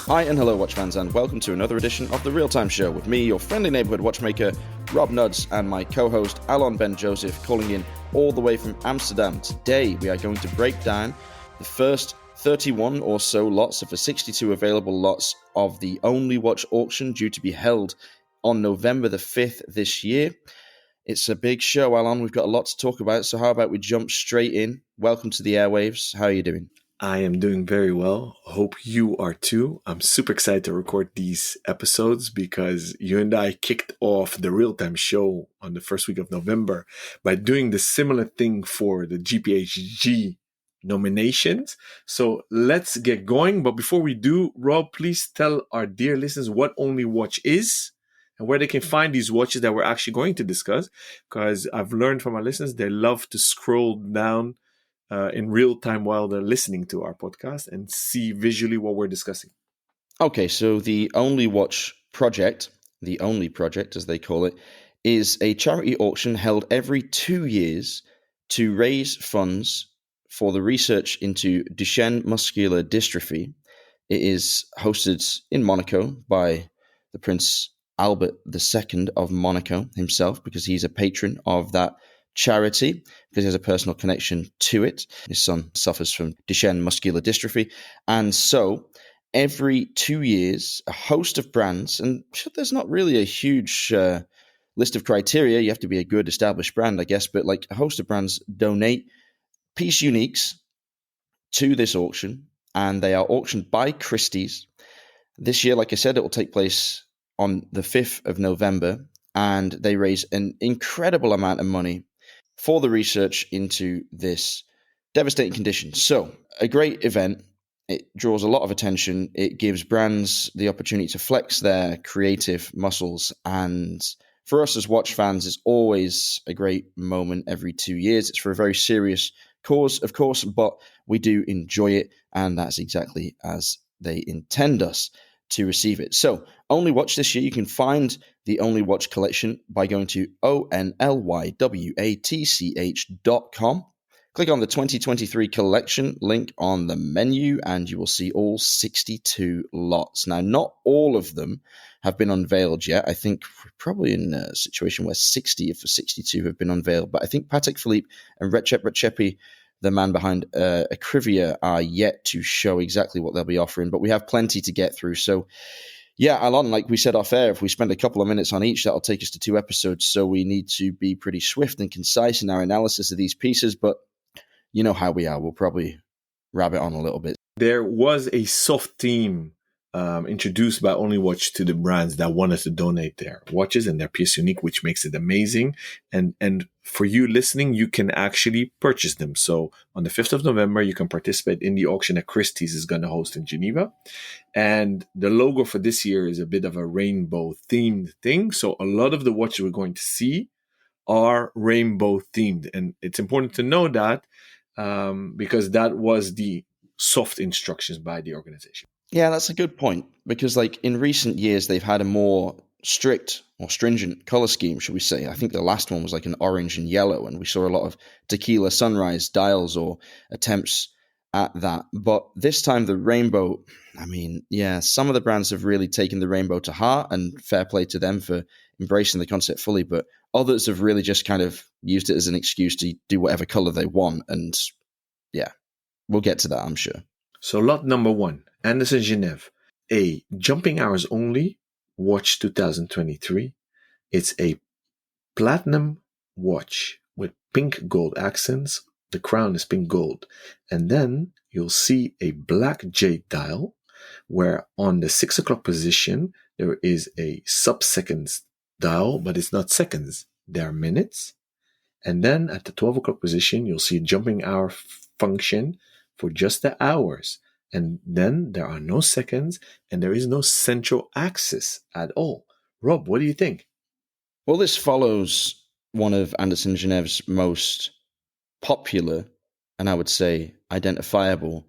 Hi and hello watch fans, and welcome to another edition of The Real Time Show with me, your friendly neighbourhood watchmaker, Rob Nuds, and my co-host, Alon Ben Joseph, calling in all the way from Amsterdam. Today we are going to break down the first 31 or so lots of the 62 available lots of the Only Watch auction due to be held on November the 5th this year. It's a big show, Alon. We've got a lot to talk about, so how about we jump straight in? Welcome to the airwaves. How are you doing? I am doing very well. Hope you are too. I'm super excited to record these episodes because you and I kicked off the real-time show on the first week of November by doing the similar thing for the GPHG nominations. So let's get going. But before we do, Rob, please tell our dear listeners what Only Watch is and where they can find these watches that we're actually going to discuss. Because I've learned from our listeners, they love to scroll down in real time while they're listening to our podcast and see visually what we're discussing. Okay, so the Only Watch project, the Only Project as they call it, is a charity auction held every 2 years to raise funds for the research into Duchenne muscular dystrophy. It is hosted in Monaco by the Prince Albert II of Monaco himself, because he's a patron of that charity, because he has a personal connection to it. His son suffers from Duchenne muscular dystrophy. And so every 2 years, a host of brands, and there's not really a huge list of criteria. You have to be a good established brand, I guess, but like a host of brands donate piece uniques to this auction, and they are auctioned by Christie's. This year, like I said, it will take place on the 5th of November, and they raise an incredible amount of money for the research into this devastating condition. So, a great event. It draws a lot of attention. It gives brands the opportunity to flex their creative muscles. And for us as watch fans, it's always a great moment every 2 years. It's for a very serious cause, of course, but we do enjoy it. And that's exactly as they intend us to receive it. So, Only Watch this year, you can find the Only Watch collection by going to onlywatch.com. Click on the 2023 collection link on the menu, and you will see all 62 lots. Now, not all of them have been unveiled yet. I think we're probably in a situation where 60 of the 62 have been unveiled, but I think Patek Philippe and Recep Recepi, the man behind Acrivia, are yet to show exactly what they'll be offering, but we have plenty to get through. So, yeah, Alon, like we said off air, if we spend a couple of minutes on each, that'll take us to 2 episodes. So we need to be pretty swift and concise in our analysis of these pieces, but you know how we are. We'll probably rabbit on a little bit. There was a soft theme introduced by Only Watch to the brands that wanted to donate their watches and their piece unique, which makes it amazing. And for you listening, you can actually purchase them. So on the 5th of November, you can participate in the auction that Christie's is going to host in Geneva. And the logo for this year is a bit of a rainbow themed thing. So a lot of the watches we're going to see are rainbow themed. And it's important to know that because that was the soft instructions by the organization. Yeah, that's a good point, because like in recent years, they've had a more strict or stringent color scheme, should we say. I think the last one was like an orange and yellow, and we saw a lot of tequila sunrise dials or attempts at that. But this time the rainbow, I mean, yeah, some of the brands have really taken the rainbow to heart, and fair play to them for embracing the concept fully, but others have really just kind of used it as an excuse to do whatever color they want. And yeah, we'll get to that, I'm sure. So lot number 1, Anderson Genève, a Jumping Hours Only watch 2023. It's a platinum watch with pink gold accents. The crown is pink gold. And then you'll see a black jade dial where on the 6 o'clock position, there is a sub-seconds dial, but it's not seconds, they're minutes. And then at the 12 o'clock position, you'll see a jumping hour function for just the hours. And then there are no seconds and there is no central axis at all. Rob, what do you think? Well, this follows one of Anderson Genève's most popular and I would say identifiable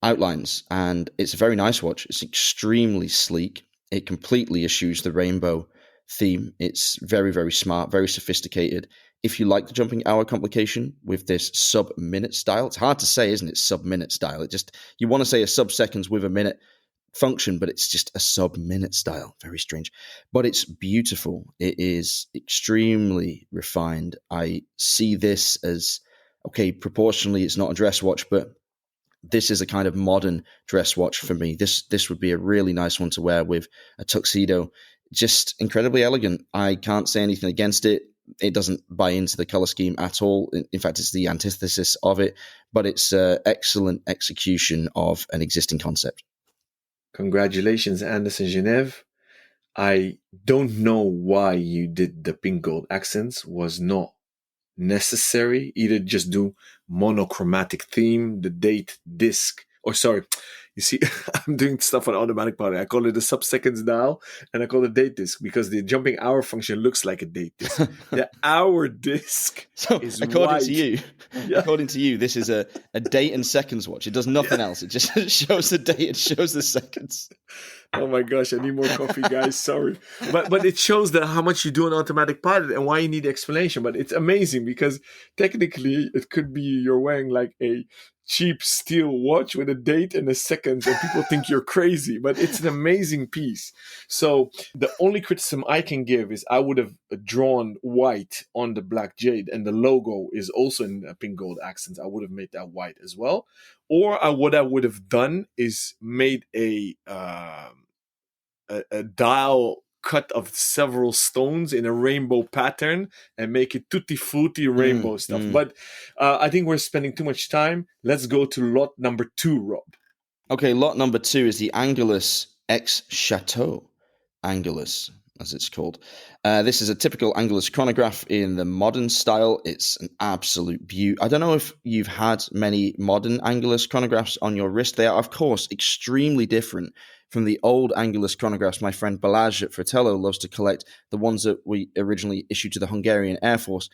outlines. And it's a very nice watch. It's extremely sleek. It completely eschews the rainbow theme. It's very, very smart, very sophisticated. If you like the jumping hour complication with this sub-minute style, it's hard to say, isn't it? Sub-minute style. It just, you want to say a sub-seconds with a minute. function, but it's just a sub-minute style. Very strange, but it's beautiful. It is extremely refined. I see this as, okay, proportionally it's not a dress watch, but this is a kind of modern dress watch for me. This would be a really nice one to wear with a tuxedo. Just incredibly elegant. I can't say anything against it. It doesn't buy into the color scheme at all. In fact, it's the antithesis of it, but it's excellent execution of an existing concept. Congratulations, Anderson Genève. I don't know why you did the pink gold accents. Was not necessary. Either just do monochromatic theme, the date disc, or sorry, you see, I'm doing stuff on automatic pilot. I call it a sub-seconds dial, and I call it date disc because the jumping hour function looks like a date disc. The hour disc is according white. to you, according to you, this is a date and seconds watch. It does nothing else. It just shows the date. It shows the seconds. Oh my gosh, I need more coffee, guys. Sorry. But it shows that how much you do on automatic pilot and why you need explanation. But it's amazing because technically it could be you're wearing like a cheap steel watch with a date and a seconds and people think you're crazy, but it's an amazing piece. So the only criticism I can give is I would have drawn white on the black jade, and the logo is also in pink gold accents. I would have made that white as well. Or what I would have done is made a dial cut of several stones in a rainbow pattern and make it tutti frutti rainbow stuff. But I think we're spending too much time. Let's go to lot number 2, Rob. Okay, lot number 2 is the Angelus X Chateau. Angelus, as it's called. This is a typical Angelus chronograph in the modern style. It's an absolute beaut. I don't know if you've had many modern Angelus chronographs on your wrist. They are, of course, extremely different from the old Angelus chronographs. My friend Balázs at Fratello loves to collect the ones that we originally issued to the Hungarian Air Force.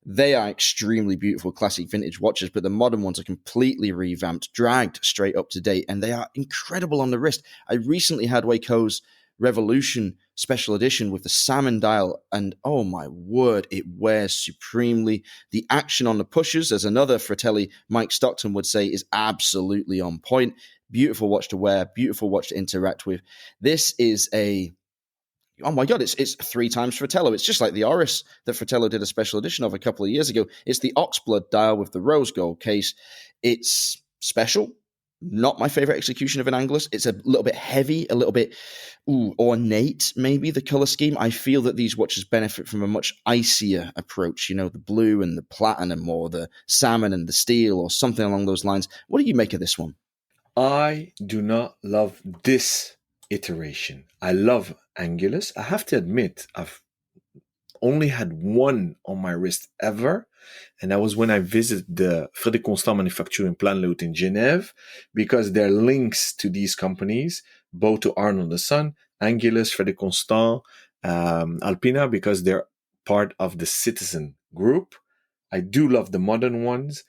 They are extremely beautiful classic vintage watches, but the modern ones are completely revamped, dragged straight up to date, and they are incredible on the wrist. I recently had Waco's Revolution special edition with the salmon dial, and oh my word, it wears supremely. The action on the pushes, as another Fratelli, Mike Stockton, would say, is absolutely on point. Beautiful watch to wear, beautiful watch to interact with. This is oh my God, it's 3 times Fratello. It's just like the Oris that Fratello did a special edition of a couple of years ago. It's the Oxblood dial with the rose gold case. It's special. Not my favorite execution of an Angelus. It's a little bit heavy, a little bit ornate, maybe, the color scheme. I feel that these watches benefit from a much icier approach, the blue and the platinum, or the salmon and the steel, or something along those lines. What do you make of this one? I do not love this iteration. I love Angelus. I have to admit, I've only had one on my wrist ever, and that was when I visited the Frédéric Constant Manufacturing Plan-les-Hôtes in Genève, because there are links to these companies, both to Arnold & Son, Angelus, Frédéric Constant, Alpina, because they're part of the Citizen group. I do love the modern ones.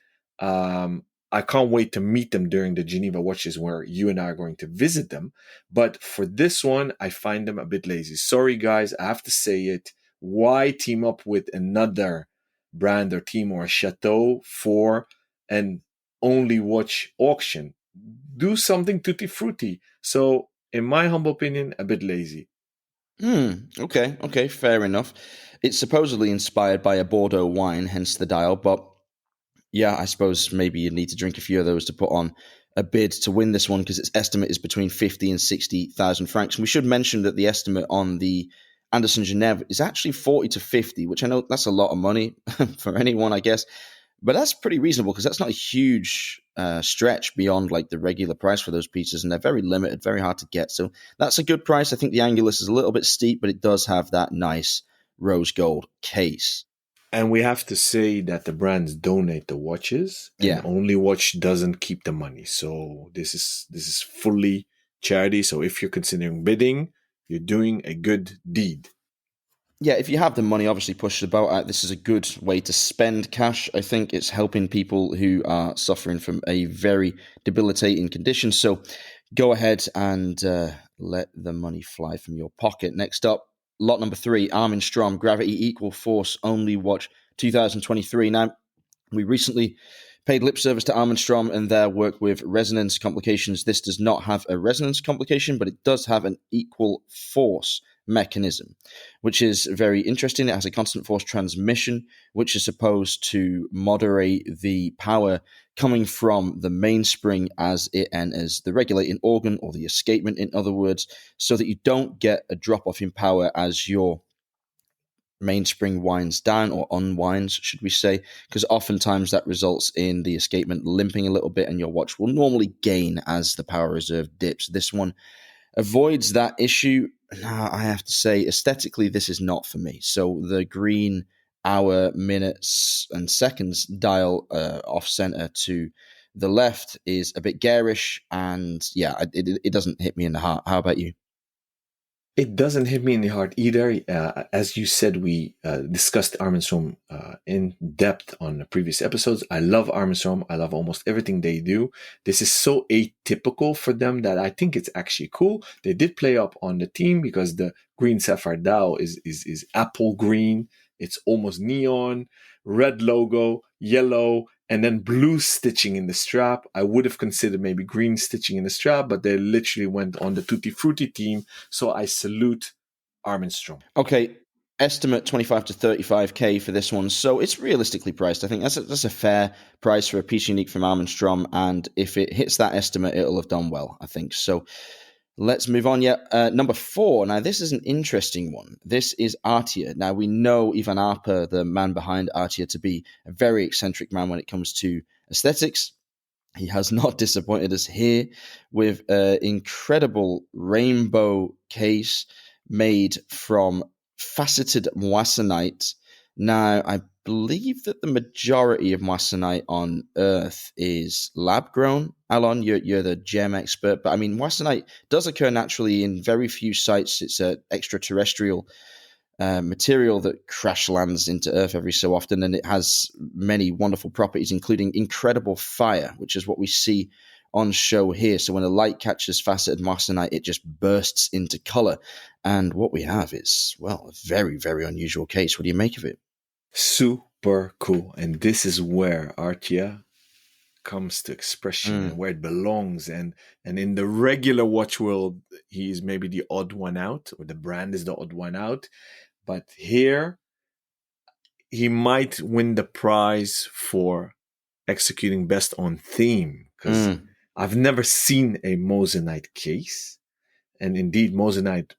I can't wait to meet them during the Geneva Watches where you and I are going to visit them. But for this one, I find them a bit lazy. Sorry, guys, I have to say it. Why team up with another brand or team or a chateau for an only watch auction? Do something tutti frutti. So, in my humble opinion, a bit lazy. Okay, fair enough. It's supposedly inspired by a Bordeaux wine, hence the dial, but yeah, I suppose maybe you need to drink a few of those to put on a bid to win this one, because its estimate is between 50 and 60,000 francs. And we should mention that the estimate on the Anderson Genève is actually 40 to 50, which I know that's a lot of money for anyone, I guess. But that's pretty reasonable, because that's not a huge stretch beyond like the regular price for those pieces. And they're very limited, very hard to get. So that's a good price. I think the Angelus is a little bit steep, but it does have that nice rose gold case. And we have to say that the brands donate the watches, and Only Watch doesn't keep the money. So this is fully charity. So if you're considering bidding, you're doing a good deed. Yeah, if you have the money, obviously push the boat out. This is a good way to spend cash. I think it's helping people who are suffering from a very debilitating condition. So go ahead and let the money fly from your pocket. Next up, lot number 3, Armin Strom, Gravity Equal Force Only Watch 2023. Now, we recently paid lip service to Armstrong and their work with resonance complications. This does not have a resonance complication, but it does have an equal force mechanism, which is very interesting. It has a constant force transmission, which is supposed to moderate the power coming from the mainspring as it enters the regulating organ, or the escapement, in other words, so that you don't get a drop-off in power as your mainspring winds down, or unwinds, should we say, because oftentimes that results in the escapement limping a little bit, and your watch will normally gain as the power reserve dips. This one avoids that issue. Now, I have to say, aesthetically, this is not for me. So the green hour, minutes, and seconds dial off center to the left is a bit garish, and yeah, it doesn't hit me in the heart. How about you? It doesn't hit me in the heart either. As you said, we discussed Armstrong in depth on the previous episodes. I love Armstrong. I love almost everything they do. This is so atypical for them that I think it's actually cool. They did play up on the team because the green sapphire dial is apple green. It's almost neon, red logo, yellow, and then blue stitching in the strap. I would have considered maybe green stitching in the strap, but they literally went on the Tutti Frutti team. So I salute Armstrong. Okay, estimate 25 to 35k for this one. So it's realistically priced. I think that's a fair price for a piece unique from Armstrong. And if it hits that estimate, it'll have done well, I think. So let's move on. Number 4. Now, this is an interesting one. This is Artia. Now, we know Ivan Arpa, the man behind Artia, to be a very eccentric man when it comes to aesthetics. He has not disappointed us here with an incredible rainbow case made from faceted moissanite. Now, I believe that the majority of moissanite on Earth is lab-grown. Alon, you're the gem expert, but I mean, moissanite does occur naturally in very few sites. It's an extraterrestrial material that crash lands into Earth every so often, and it has many wonderful properties, including incredible fire, which is what we see on show here. So when the light catches faceted moissanite, it just bursts into color. And what we have is, well, a very, very unusual case. What do you make of it? Super cool. And this is where Artia comes to expression and where it belongs. And in the regular watch world, he's maybe the odd one out, or the brand is the odd one out. But here, he might win the prize for executing best on theme, because I've never seen a moissanite case. And indeed, moissanite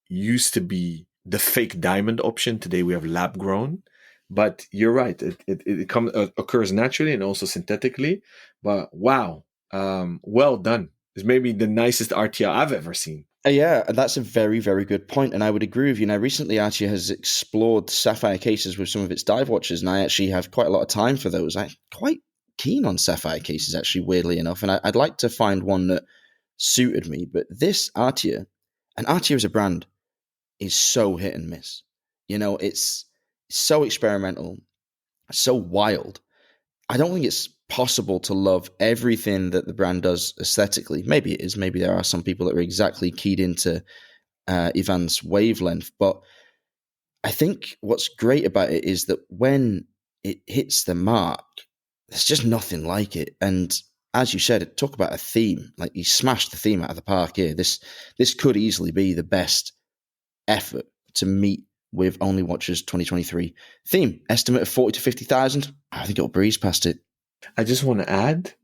used to be the fake diamond option. Today we have lab grown. But you're right. It occurs naturally and also synthetically. But wow, well done. It's maybe the nicest Artia I've ever seen. Yeah, that's a very, very good point, and I would agree with you. Now, recently, Artia has explored sapphire cases with some of its dive watches, and I actually have quite a lot of time for those. I'm quite keen on sapphire cases, actually, weirdly enough, and I'd like to find one that suited me. But this Artia, and Artia as a brand, is so hit and miss. You know, it's so experimental, so wild. I don't think it's possible to love everything that the brand does aesthetically. Maybe it is. Maybe there are some people that are exactly keyed into Ivan's wavelength. But I think what's great about it is that when it hits the mark, there's just nothing like it. And as you said, talk about a theme. Like, he smashed the theme out of the park here. This could easily be the best effort to meet with Only Watches 2023 theme. Estimate of 40 to 50,000. I think it'll breeze past it. I just want to add,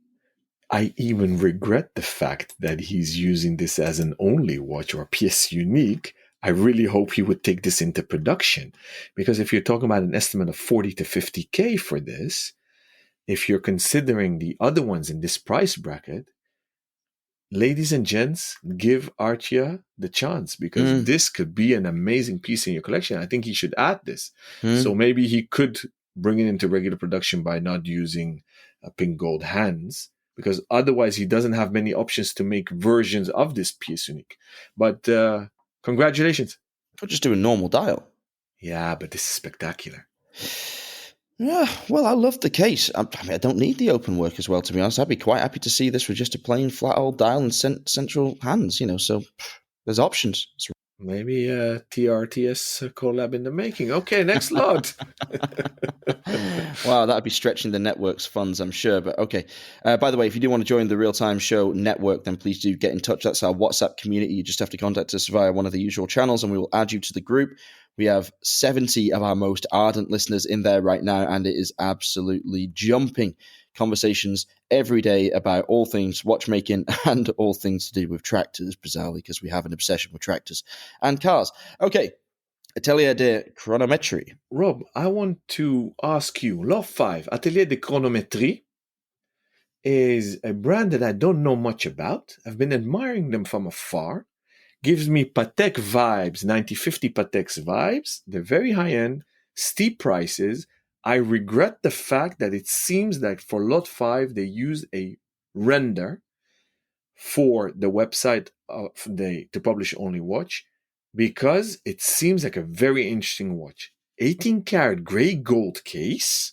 I even regret the fact that he's using this as an only watch or pièce unique. I really hope he would take this into production, because if you're talking about an estimate of 40 to 50K for this, if you're considering the other ones in this price bracket, ladies and gents, give Artia the chance, because this could be an amazing piece in your collection. I think he should add this. So maybe he could bring it into regular production by not using pink gold hands, because otherwise he doesn't have many options to make versions of this piece unique. But congratulations. I'll just do a normal dial. Yeah, but this is spectacular. Yeah, well, I love the case. I mean, I don't need the open work as well, to be honest. I'd be quite happy to see this with just a plain flat old dial and central hands, you know, so there's options. Maybe a TRTS collab in the making. Okay, next lot. Wow, that'd be stretching the network's funds, I'm sure. But okay. By the way, if you do want to join the Real Time Show network, then please do get in touch. That's our WhatsApp community. You just have to contact us via one of the usual channels, and we will add you to the group. We have 70 of our most ardent listeners in there right now, and it is absolutely jumping. Conversations every day about all things watchmaking and all things to do with tractors, bizarrely, because we have an obsession with tractors and cars. Okay, Atelier de Chronometrie. Rob, I want to ask you, Lot 5, Atelier de Chronométrie, is a brand that I don't know much about. I've been admiring them from afar. Gives me Patek vibes, 9050 Patek's vibes. They're very high end, steep prices. I regret the fact that it seems that for Lot 5, they use a render for the website to publish only watch, because it seems like a very interesting watch. 18 karat gray gold case,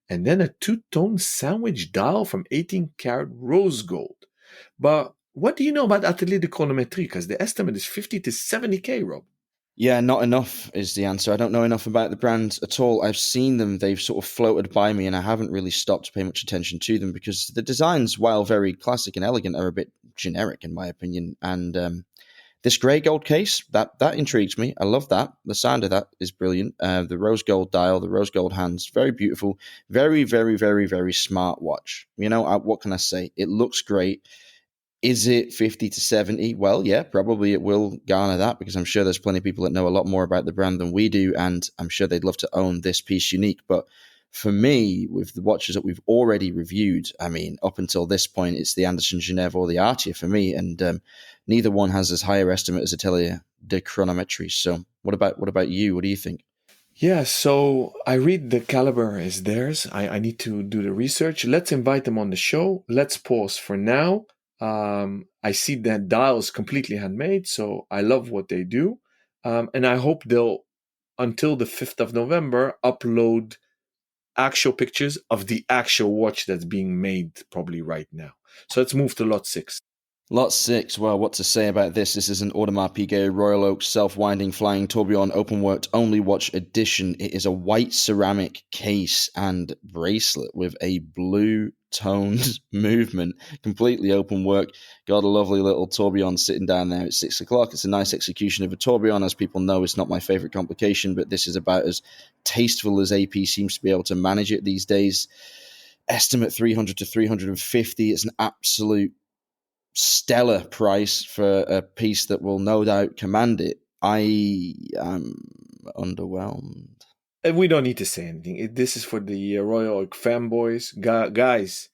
and then a two-tone sandwich dial from 18 karat rose gold. But what do you know about Atelier de Chronométrie? Because the estimate is 50 to 70K, Rob. Yeah, not enough is the answer. I don't know enough about the brand at all. I've seen them. They've sort of floated by me, and I haven't really stopped to pay much attention to them because the designs, while very classic and elegant, are a bit generic in my opinion. And this grey gold case, that intrigues me. I love that. The sound of that is brilliant. The rose gold dial, the rose gold hands, very beautiful. Very, very, very, very smart watch. You know, what can I say? It looks great. Is it 50 to 70? Well, yeah, probably it will garner that because I'm sure there's plenty of people that know a lot more about the brand than we do, and I'm sure they'd love to own this piece unique. But for me, with the watches that we've already reviewed, I mean, up until this point, it's the Anderson Genève or the Artia for me, and neither one has as higher estimate as Atelier de Chronometrie. So what about you? What do you think? Yeah, so I read the caliber is theirs. I need to do the research. Let's invite them on the show. Let's pause for now. I see that dial is completely handmade, so I love what they do. And I hope they'll, until the 5th of November, upload actual pictures of the actual watch that's being made probably right now. So let's move to Lot 6. Lot 6, well, what to say about this? This is an Audemars Piguet Royal Oak self-winding flying tourbillon open-worked only watch edition. It is a white ceramic case and bracelet with a blue-toned movement, completely open work. Got a lovely little tourbillon sitting down there at 6 o'clock. It's a nice execution of a tourbillon. As people know, it's not my favorite complication, but this is about as tasteful as AP seems to be able to manage it these days. Estimate 300 to 350. It's an absolute stellar price for a piece that will no doubt command it. I am underwhelmed. And we don't need to say anything. This is for the Royal Oak fanboys. Guys,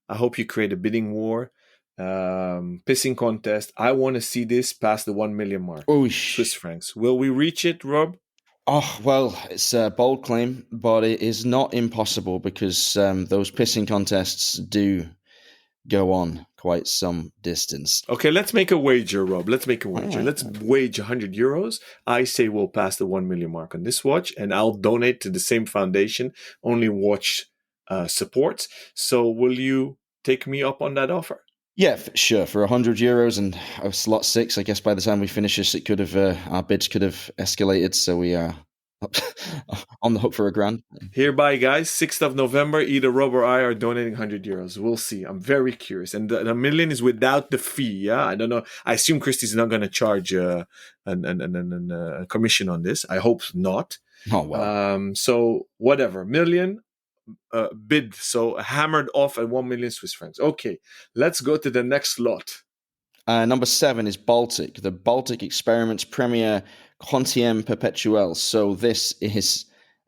I hope you create a bidding war, pissing contest. I want to see this past the 1 million mark. Swiss francs. Will we reach it, Rob? Oh, well, it's a bold claim, but it is not impossible because those pissing contests do go on quite some distance. Okay, let's make a wager, Rob. Let's make a wager. Let's wage 100 euros. I say we'll pass the 1 million mark on this watch, and I'll donate to the same foundation, Only Watch supports. So will you take me up on that offer? Yeah, sure. For 100 euros and Lot 6, I guess by the time we finish this, it could have our bids could have escalated. So we are on the hook for $1,000. Hereby, guys, 6th of November, either Rob or I are donating 100 euros. We'll see. I'm very curious. And the million is without the fee, yeah? I don't know. I assume Christie's not going to charge a commission on this. I hope not. Oh, well. So, whatever. Million bid. So, hammered off at 1 million Swiss francs. Okay, let's go to the next lot. Number 7 is Baltic, the Baltic Experiments Premier Quantième Perpetuel. So this is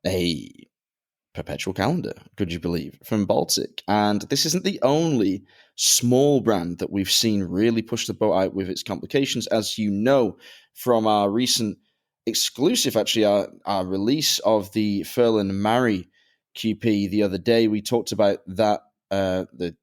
a perpetual calendar, could you believe, from Baltic. And this isn't the only small brand that we've seen really push the boat out with its complications. As you know from our recent exclusive, actually, our release of the Furlan Marry QP the other day, we talked about that, the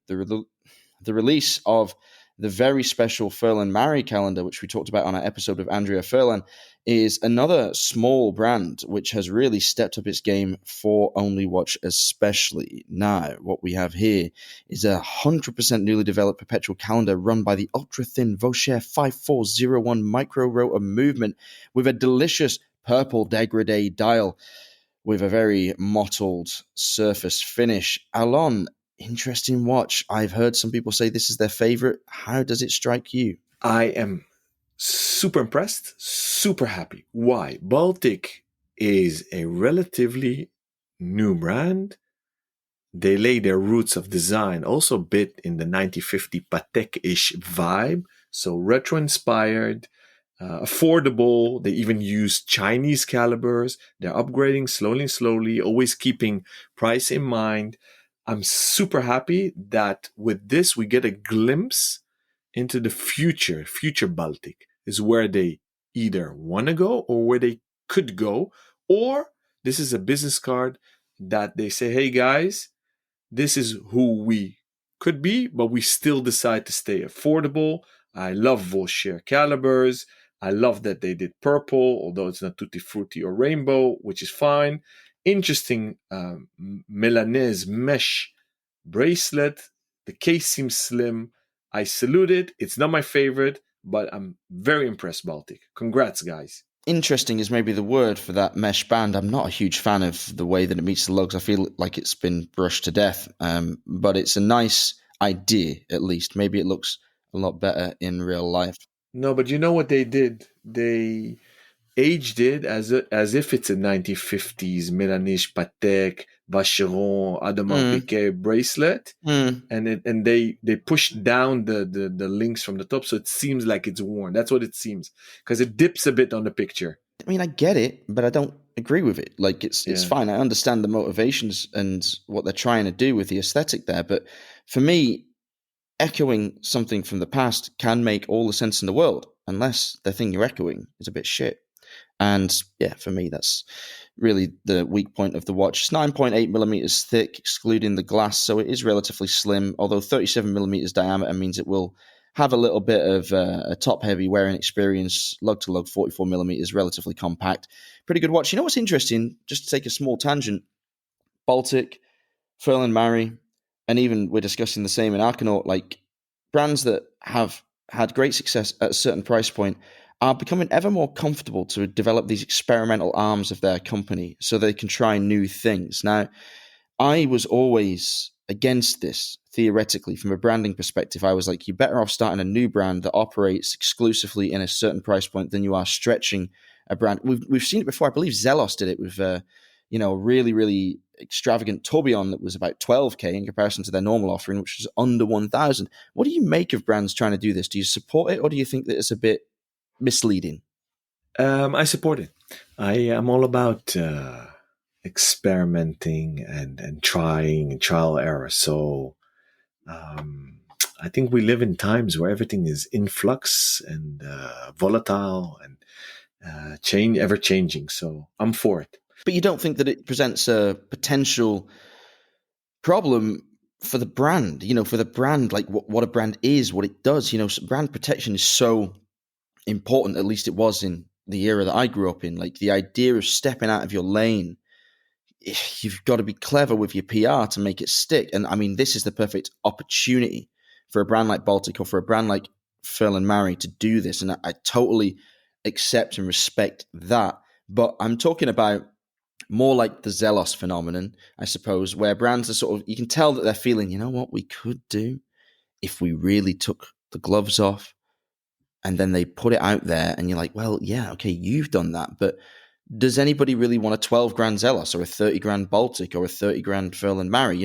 release of the very special Furlan Marry calendar, which we talked about on our episode of Andrea Furlan. is another small brand which has really stepped up its game for Only Watch especially. Now, what we have here is a 100% newly developed perpetual calendar run by the ultra-thin Vaucher 5401 micro rotor movement with a delicious purple degradé dial with a very mottled surface finish. Alon, interesting watch. I've heard some people say this is their favorite. How does it strike you? I am super impressed, super happy. Why? Baltic is a relatively new brand. They lay their roots of design also a bit in the 1950 Patek-ish vibe. So retro-inspired, affordable. They even use Chinese calibers. They're upgrading slowly, always keeping price in mind. I'm super happy that with this we get a glimpse into the future Baltic is where they either want to go or where they could go, or this is a business card that they say, hey guys, this is who we could be, but we still decide to stay affordable. I love Vaucher calibers. I love that they did purple, although it's not tutti frutti or rainbow, which is fine. Interesting Milanese mesh bracelet. The case seems slim. I salute it. It's not my favorite, but I'm very impressed, Baltic. Congrats, guys. Interesting is maybe the word for that mesh band. I'm not a huge fan of the way that it meets the lugs. I feel like it's been brushed to death, but it's a nice idea, at least. Maybe it looks a lot better in real life. No, but you know what they did? They aged it as if it's a 1950s Milanese Patek, Vacheron, Audemars Piguet bracelet, and they pushed down the links from the top, so it seems like it's worn. That's what it seems, because it dips a bit on the picture. I mean, I get it, but I don't agree with it. Like, it's fine. I understand the motivations and what they're trying to do with the aesthetic there, but for me, echoing something from the past can make all the sense in the world, unless the thing you're echoing is a bit shit. And yeah, for me, that's really the weak point of the watch. It's 9.8 millimeters thick, excluding the glass, so it is relatively slim, although 37 millimeters diameter means it will have a little bit of a top-heavy wearing experience. Lug-to-lug, 44 millimeters, relatively compact. Pretty good watch. You know what's interesting? Just to take a small tangent, Baltic, Furlan Marry, and even we're discussing the same in Arcanaut, like brands that have had great success at a certain price point are becoming ever more comfortable to develop these experimental arms of their company so they can try new things. Now, I was always against this, theoretically, from a branding perspective. I was like, you're better off starting a new brand that operates exclusively in a certain price point than you are stretching a brand. We've seen it before. I believe Zelos did it with really, really extravagant tourbillon that was about 12K in comparison to their normal offering, which was under 1,000. What do you make of brands trying to do this? Do you support it, or do you think that it's a bit misleading? I support it. I am all about experimenting and trying and trial error. So I think we live in times where everything is in flux and volatile and ever changing. So I'm for it. But you don't think that it presents a potential problem for the brand? For the brand, like what a brand is, what it does. Brand protection is so important. At least it was in the era that I grew up in. Like, the idea of stepping out of your lane, you've got to be clever with your PR to make it stick. And I mean, this is the perfect opportunity for a brand like Baltic or for a brand like Furlan Marry to do this. And I totally accept and respect that. But I'm talking about more like the Zelos phenomenon, I suppose, where brands are sort of, you can tell that they're feeling, you know what we could do if we really took the gloves off, and then they put it out there and you're like, well, yeah, okay, you've done that, but does anybody really want a 12 grand Zelos or a 30 grand Baltic or a 30 grand Furlan Marry?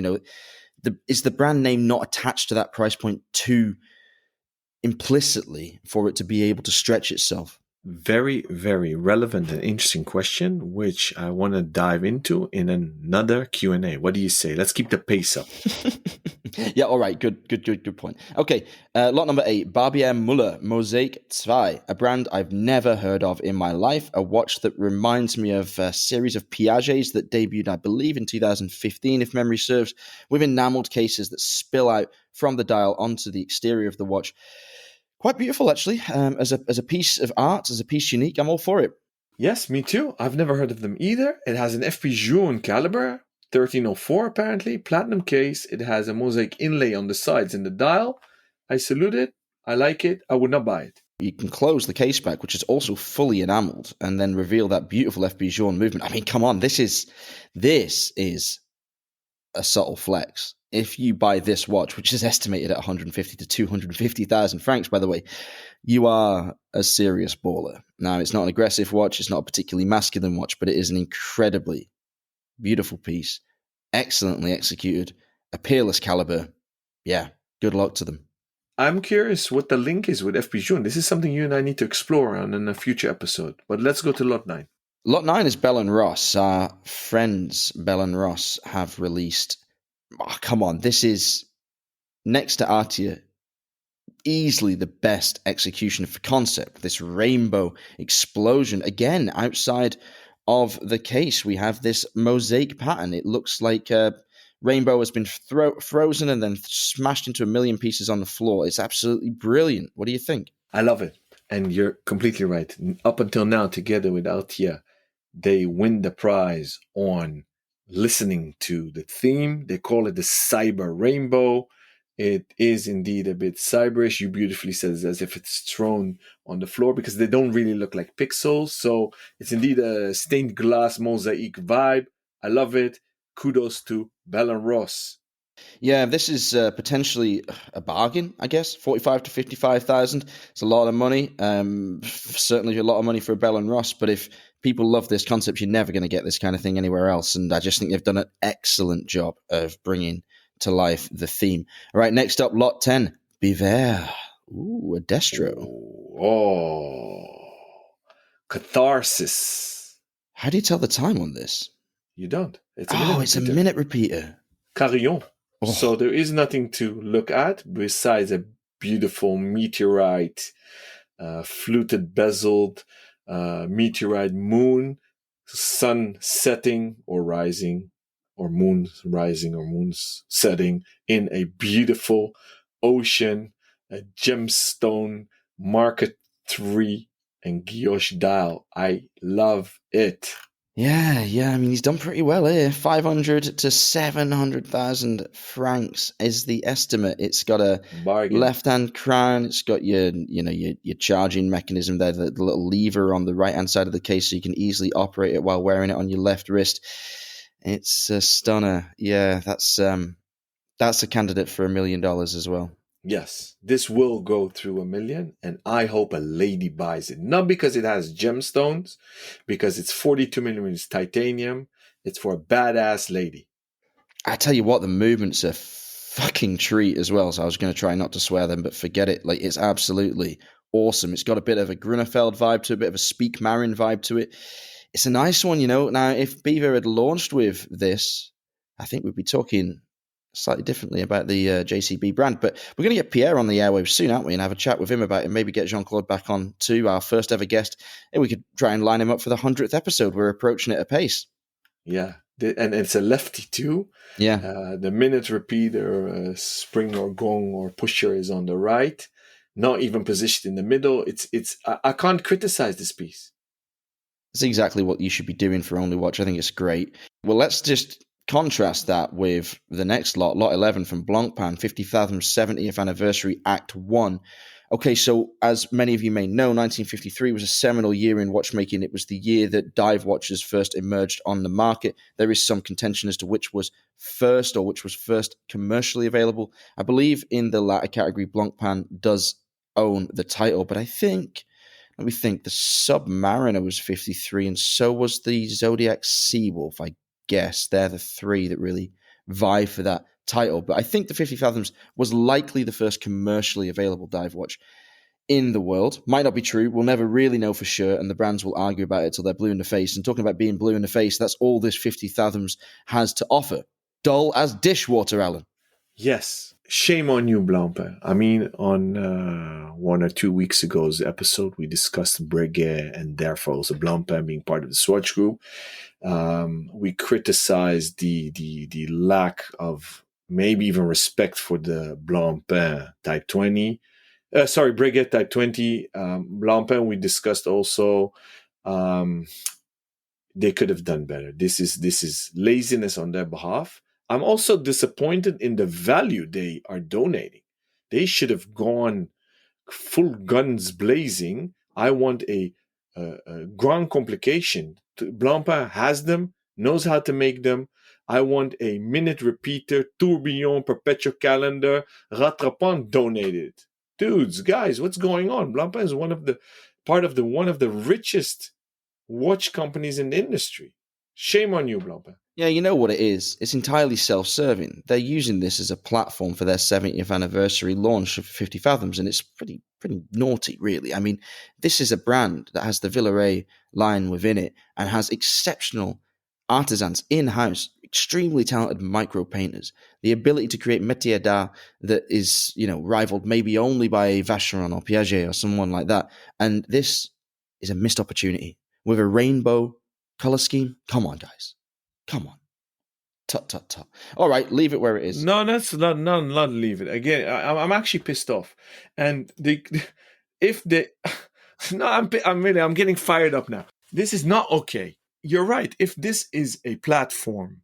Is the brand name not attached to that price point too implicitly for it to be able to stretch itself? Very, very relevant and interesting question, which I want to dive into in another Q&A. What do you say? Let's keep the pace up. Yeah, all right. Good point. Okay, lot number 8, Barbier Muller Mosaic 2, a brand I've never heard of in my life, a watch that reminds me of a series of Piagets that debuted, I believe, in 2015, if memory serves, with enameled cases that spill out from the dial onto the exterior of the watch. Quite beautiful, actually, as a piece of art, as a piece unique. I'm all for it. Yes, me too. I've never heard of them either. It has an FP Journe caliber, 1304 apparently, platinum case. It has a mosaic inlay on the sides and the dial. I salute it. I like it. I would not buy it. You can close the case back, which is also fully enameled, and then reveal that beautiful FP Journe movement. I mean, come on, this is a subtle flex. If you buy this watch, which is estimated at 150 to 250,000 francs, by the way, you are a serious baller. Now, it's not an aggressive watch, it's not a particularly masculine watch, but it is an incredibly beautiful piece, excellently executed, a peerless caliber. Yeah, good luck to them. I'm curious what the link is with FP Journe. This is something you and I need to explore on in a future episode. But let's go to lot 9. Lot 9 is Bell & Ross. Our friends Bell & Ross have released... Oh, come on, this is, next to Artia, easily the best execution for concept. This rainbow explosion. Again, outside of the case, we have this mosaic pattern. It looks like a rainbow has been frozen and then smashed into a million pieces on the floor. It's absolutely brilliant. What do you think? I love it. And you're completely right. Up until now, together with Altia, they win the prize on listening to the theme. They call it the Cyber Rainbow. It is indeed a bit cyberish. You beautifully said it as if it's thrown on the floor because they don't really look like pixels. So it's indeed a stained glass mosaic vibe. I love it. Kudos to Bell & Ross. Yeah, this is potentially a bargain, I guess. 45 to 55,000. It's a lot of money. Certainly a lot of money for a Bell & Ross. But if people love this concept, you're never going to get this kind of thing anywhere else. And I just think they've done an excellent job of bringing to life the theme. All right, next up, lot 10, Biver. Ooh, a Destro. Oh, Catharsis. How do you tell the time on this? You don't. It's a minute repeater. Carillon. Oh. So there is nothing to look at besides a beautiful meteorite, fluted bezeled meteorite moon, sun setting or rising, or moon rising or moon's setting in a beautiful ocean, a gemstone, Mark III, and guilloche dial. I love it. Yeah. I mean, he's done pretty well here. 500 to 700,000 francs is the estimate. It's got a bargain. Left-hand crown. It's got your charging mechanism there, the little lever on the right-hand side of the case, so you can easily operate it while wearing it on your left wrist. It's a stunner. Yeah, that's a candidate for $1 million as well. Yes, this will go through 1 million, and I hope a lady buys it. Not because it has gemstones, because it's 42 millimeters titanium. It's for a badass lady. I tell you what, the movement's a fucking treat as well. So I was going to try not to swear them, but forget it. Like, it's absolutely awesome. It's got a bit of a Grunefeld vibe to it, a bit of a Speak Marin vibe to it. It's a nice one, Now, if Biver had launched with this, I think we'd be talking slightly differently about the JCB brand. But we're going to get Pierre on the airwaves soon, aren't we? And have a chat with him about it. Maybe get Jean-Claude back on too, our first ever guest. And we could try and line him up for the 100th episode. We're approaching it apace. Yeah. And it's a lefty too. Yeah. The minute repeater, spring or gong or pusher is on the right. Not even positioned in the middle. I can't criticize this piece. It's exactly what you should be doing for Only Watch. I think it's great. Well, let's just contrast that with the next lot 11 from Blancpain, 50,000 70th Anniversary Act 1. Okay, so as many of you may know, 1953 was a seminal year in watchmaking. It was the year that dive watches first emerged on the market. There is some contention as to which was first commercially available. I believe in the latter category, Blancpain does own the title, but I think, let me think, the Submariner was 53, and so was the Zodiac Seawolf, I guess. They're the three that really vie for that title. But I think the 50 Fathoms was likely the first commercially available dive watch in the world. Might not be true. We'll never really know for sure, and the brands will argue about it till they're blue in the face. And talking about being blue in the face, that's all this 50 Fathoms has to offer. Dull as dishwater, Alan. Yes. Shame on you, Blancpain. I mean, on 1 or 2 weeks ago's episode, we discussed Breguet and therefore also Blancpain being part of the Swatch Group. We criticized the lack of maybe even respect for the Blancpain Type 20. Breguet Type 20. Blancpain, we discussed also They could have done better. This is laziness on their behalf. I'm also disappointed in the value they are donating. They should have gone full guns blazing. I want a grand complication. Blancpain has them, knows how to make them. I want a minute repeater, tourbillon, perpetual calendar, rattrapant donated. Dudes, guys, what's going on? Blancpain is one of the richest watch companies in the industry. Shame on you, Blancpain. Yeah, you know what it is? It's entirely self-serving. They're using this as a platform for their 70th anniversary launch of 50 Fathoms, and it's pretty naughty, really. I mean, this is a brand that has the Villaret line within it and has exceptional artisans in-house, extremely talented micro painters, the ability to create métier d'art that is, rivaled maybe only by Vacheron or Piaget or someone like that. And this is a missed opportunity with a rainbow color scheme. Come on, guys. Come on. Tut, tut, tut. All right, leave it where it is. No, that's not leave it. Again, I'm actually pissed off. And I'm getting fired up now. This is not okay. You're right. If this is a platform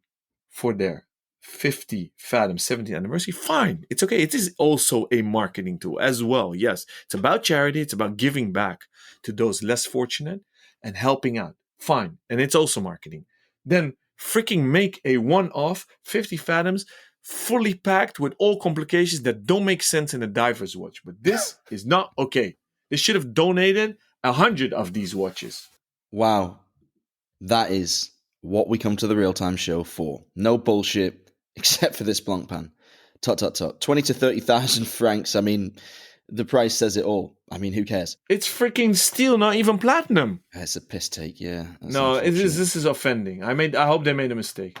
for their 50 Fathom 70th anniversary, fine. It's okay. It is also a marketing tool as well. Yes, it's about charity. It's about giving back to those less fortunate and helping out. Fine. And it's also marketing. Then freaking make a one-off 50 Fathoms fully packed with all complications that don't make sense in a diver's watch. But this is not okay. They should have donated 100 of these watches. Wow. That is what we come to the Real-Time Show for. No bullshit, except for this Blancpain. Tut, tut, tut. 20 to 30,000 francs. I mean, the price says it all. I mean, who cares? It's freaking steel, not even platinum. It's a piss take, yeah. No, this is offending. I hope they made a mistake.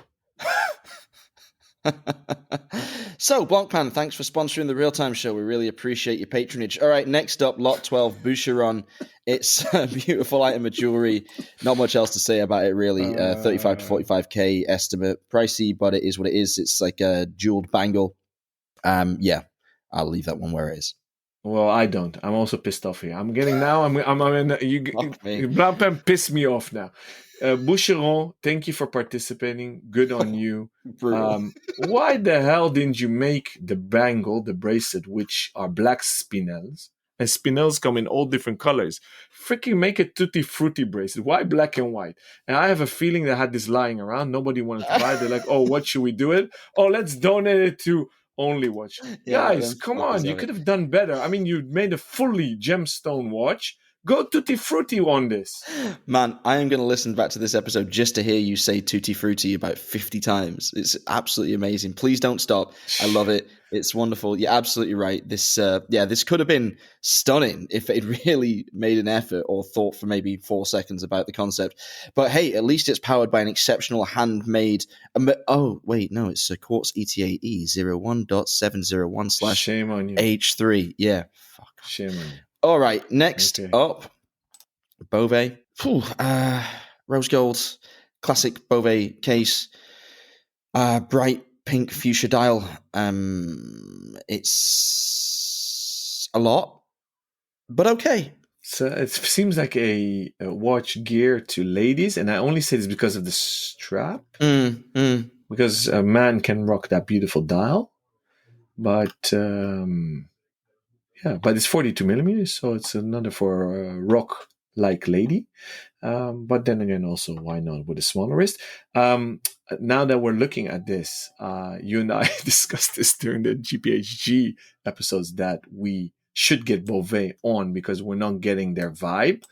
So, Blancpain, thanks for sponsoring the Real-Time Show. We really appreciate your patronage. All right, next up, Lot 12, Boucheron. It's a beautiful item of jewelry. Not much else to say about it, really. 35 to 45K estimate. Pricey, but it is what it is. It's like a jeweled bangle. Yeah, I'll leave that one where it is. Well, I don't. I'm also pissed off here. I'm getting now. I'm in. Blancpain pissed me off now. Boucheron, thank you for participating. Good on you. Why the hell didn't you make the bangle, the bracelet, which are black spinels? And spinels come in all different colors. Freaking make a tutti frutti bracelet. Why black and white? And I have a feeling they had this lying around. Nobody wanted to buy it. They're like, oh, what should we do it? Oh, let's donate it to Only Watch. Yeah, guys, come on. You could have done better. I mean, you made a fully gemstone watch. Go tutti frutti on this. Man, I am going to listen back to this episode just to hear you say tutti frutti about 50 times. It's absolutely amazing. Please don't stop. I love it. It's wonderful. You're absolutely right. This could have been stunning if they'd really made an effort or thought for maybe 4 seconds about the concept. But hey, at least it's powered by an exceptional handmade. It's a Quartz ETA E01.701/ Shame on you. H3. Yeah. Fuck. Shame on you. All right, next up, Bovet. Rose gold, classic Bovet case. Bright pink fuchsia dial. It's a lot, but okay. So it seems like a watch geared to ladies, and I only say this because of the strap. Because a man can rock that beautiful dial, but... but it's 42 millimeters, so it's another for a rock-like lady. But then again, also, why not with a smaller wrist? Now that we're looking at this, you and I discussed this during the GPHG episodes that we should get Bovet on because we're not getting their vibe.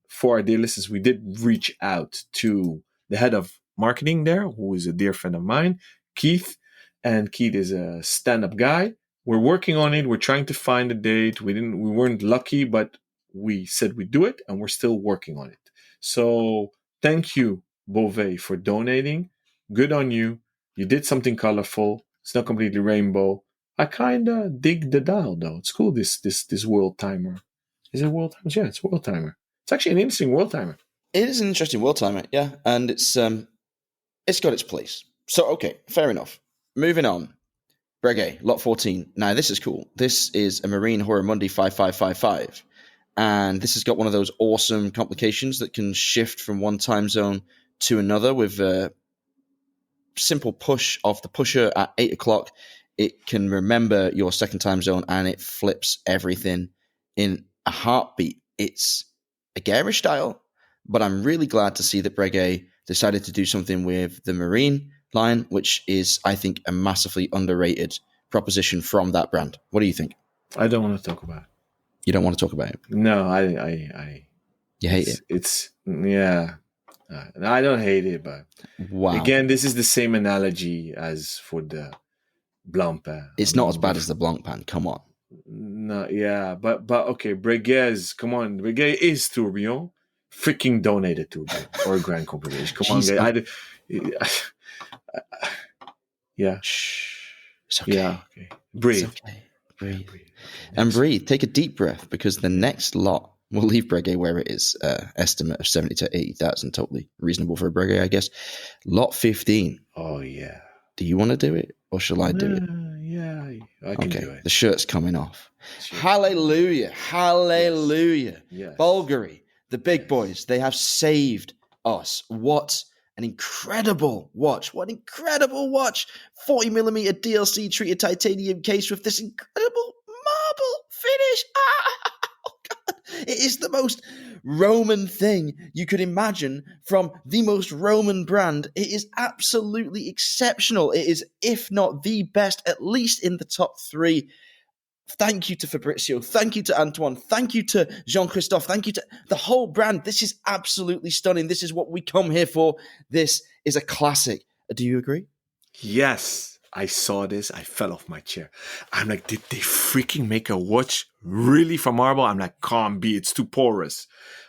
For our dear listeners, we did reach out to the head of marketing there, who is a dear friend of mine, Keith. And Keith is a stand-up guy. We're working on it. We're trying to find a date. We weren't lucky, but we said we'd do it, and we're still working on it. So thank you, Bovet, for donating. Good on you. You did something colorful. It's not completely rainbow. I kind of dig the dial, though. It's cool, this world timer. Is it world timer? Yeah, it's world timer. It's actually an interesting world timer. It is an interesting world timer, yeah. And it's got its place. So, okay, fair enough. Moving on. Breguet, lot 14. Now, this is cool. This is a Marine Horamundi 5555. And this has got one of those awesome complications that can shift from one time zone to another with a simple push of the pusher at 8 o'clock. It can remember your second time zone and it flips everything in a heartbeat. It's a garish style, but I'm really glad to see that Breguet decided to do something with the Marine line, which is, I think, a massively underrated proposition from that brand. What do you think? I don't want to talk about it. You don't want to talk about it? No, You hate it? It's yeah. I don't hate it, but Wow. again, this is the same analogy as for the Blancpain. It's not as bad as the Blancpain. Come on. No, yeah, but okay, Breguet, come on, Breguet is Tourbillon. Freaking donated Tourbillon or Grand Compilation. Come on, guys. Yeah. Shh. It's okay. Yeah, okay. Breathe. It's okay. Breathe. And breathe. Take a deep breath because the next lot will leave Breguet where it is. Estimate of 70 to 80,000. Totally reasonable for a Breguet, I guess. Lot 15. Oh, yeah. Do you want to do it or shall I do it? Yeah, I can do it. The shirt's coming off. Hallelujah. Hallelujah. Yes. Bulgari, the big boys, they have saved us. What an incredible watch. What an incredible watch. 40mm DLC treated titanium case with this incredible marble finish. Oh, God. It is the most Roman thing you could imagine from the most Roman brand. It is absolutely exceptional. It is, if not the best, at least in the top 3. Thank you to Fabrizio. Thank you to Antoine. Thank you to Jean-Christophe. Thank you to the whole brand. This is absolutely stunning. This is what we come here for. This is a classic. Do you agree? Yes. I saw this. I fell off my chair. I'm like, did they freaking make a watch really from marble? I'm like, can't be. It's too porous.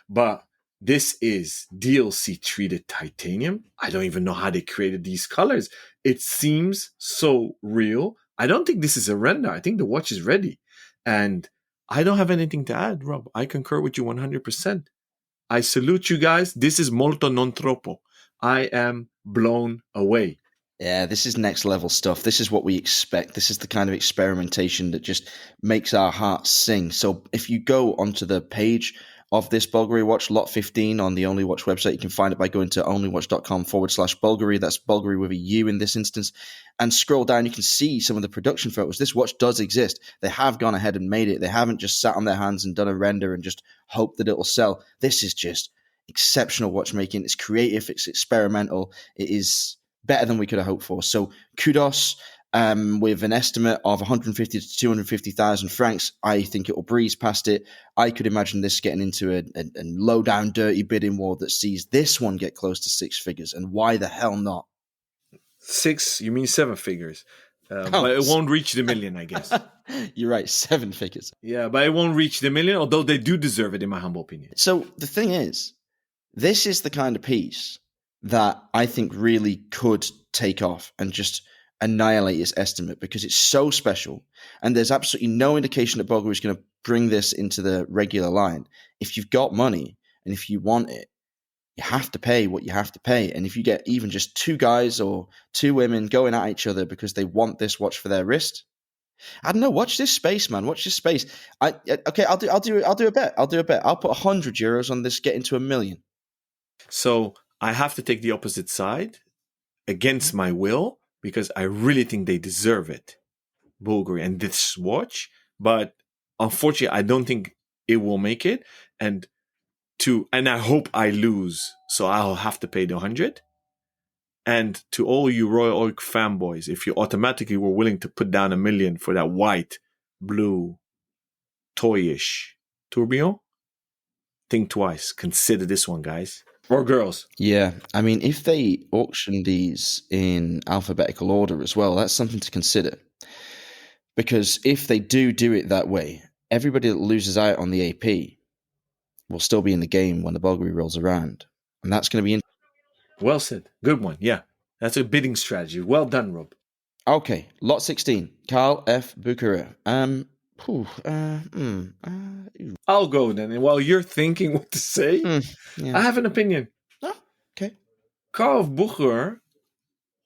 But this is DLC treated titanium. I don't even know how they created these colors. It seems so real. I don't think this is a render. I think the watch is ready. And I don't have anything to add, Rob. I concur with you 100%. I salute you guys. This is molto non troppo. I am blown away. Yeah, this is next level stuff. This is what we expect. This is the kind of experimentation that just makes our hearts sing. So if you go onto the page of this Bulgari watch, lot 15 on the Only Watch website, you can find it by going to onlywatch.com/Bulgari. That's Bulgari with a U in this instance. And scroll down, you can see some of the production photos. This watch does exist. They have gone ahead and made it. They haven't just sat on their hands and done a render and just hoped that it will sell. This is just exceptional watchmaking. It's creative. It's experimental. It is better than we could have hoped for. So kudos. With an estimate of 150 to 250,000 francs, I think it will breeze past it. I could imagine this getting into a low-down, dirty bidding war that sees this one get close to 6 figures. And why the hell not? 6? You mean 7 figures? But it won't reach the million, I guess. You're right, 7 figures. Yeah, but it won't reach the million, although they do deserve it, in my humble opinion. So the thing is, this is the kind of piece that I think really could take off and just annihilate its estimate because it's so special and there's absolutely no indication that Bulgari is going to bring this into the regular line. If you've got money and if you want it, you have to pay what you have to pay. And if you get even just 2 guys or 2 women going at each other because they want this watch for their wrist, I don't know. Watch this space, man. Watch this space. Okay, I'll do a bet. I'll put €100 on this getting to $1 million. So I have to take the opposite side against my will, because I really think they deserve it, Bulgari and this watch. But unfortunately, I don't think it will make it. And I hope I lose, so I'll have to pay the 100. And to all you Royal Oak fanboys, if you automatically were willing to put down $1 million for that white, blue, toyish tourbillon, think twice. Consider this one, guys. Or girls. Yeah, I mean, if they auction these in alphabetical order as well, that's something to consider. Because if they do it that way, everybody that loses out on the AP will still be in the game when the Bulgari rolls around. And that's going to be Well said. Good one. Yeah, that's a bidding strategy. Well done, Rob. Okay, lot 16, Carl F. Bucherer. I'll go then. And while you're thinking what to say, yeah. I have an opinion. Oh, okay. Carl F. Bucherer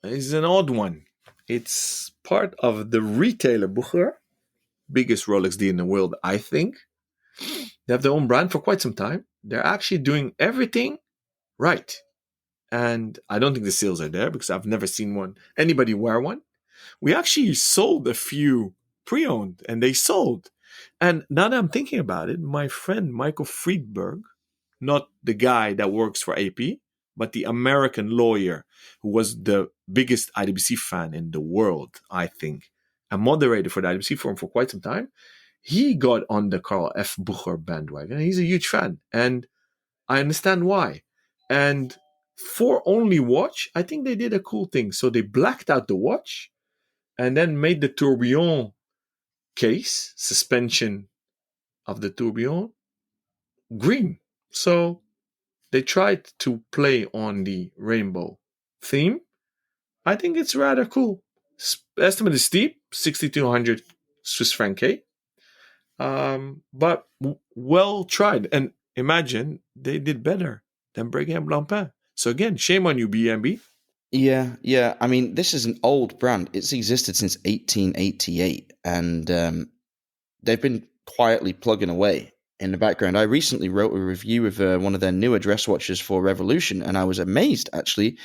is an odd one. It's part of the retailer Bucherer, biggest Rolex deal in the world, I think. They have their own brand for quite some time. They're actually doing everything right. And I don't think the sales are there because I've never seen anybody wear one. We actually sold a few pre-owned and they sold. And now that I'm thinking about it, my friend Michael Friedberg, not the guy that works for AP, but the American lawyer who was the biggest IWC fan in the world, I think, and moderator for the IWC forum for quite some time, he got on the Karl F. Bucher bandwagon. He's a huge fan, and I understand why. And for only watch, I think they did a cool thing. So they blacked out the watch and then made the tourbillon case, suspension of the tourbillon, green. So they tried to play on the rainbow theme. I think it's rather cool. Estimate is steep, 6,200 Swiss franc K. But well tried. And imagine they did better than Brigham Blancpain. So again, shame on you, BMB. Yeah. I mean, this is an old brand. It's existed since 1888, and they've been quietly plugging away in the background. I recently wrote a review of one of their newer dress watches for Revolution, and I was amazed, actually,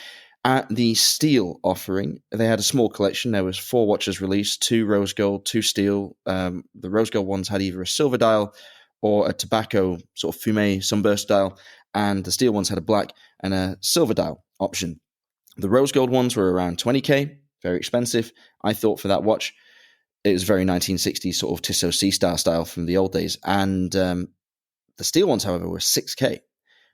at the steel offering. They had a small collection. There was 4 watches released, 2 rose gold, 2 steel. The rose gold ones had either a silver dial or a tobacco sort of fumé sunburst dial, and the steel ones had a black and a silver dial option. The rose gold ones were around 20k, very expensive. I thought for that watch, it was very 1960s sort of Tissot C-Star style from the old days. And the steel ones, however, were 6k,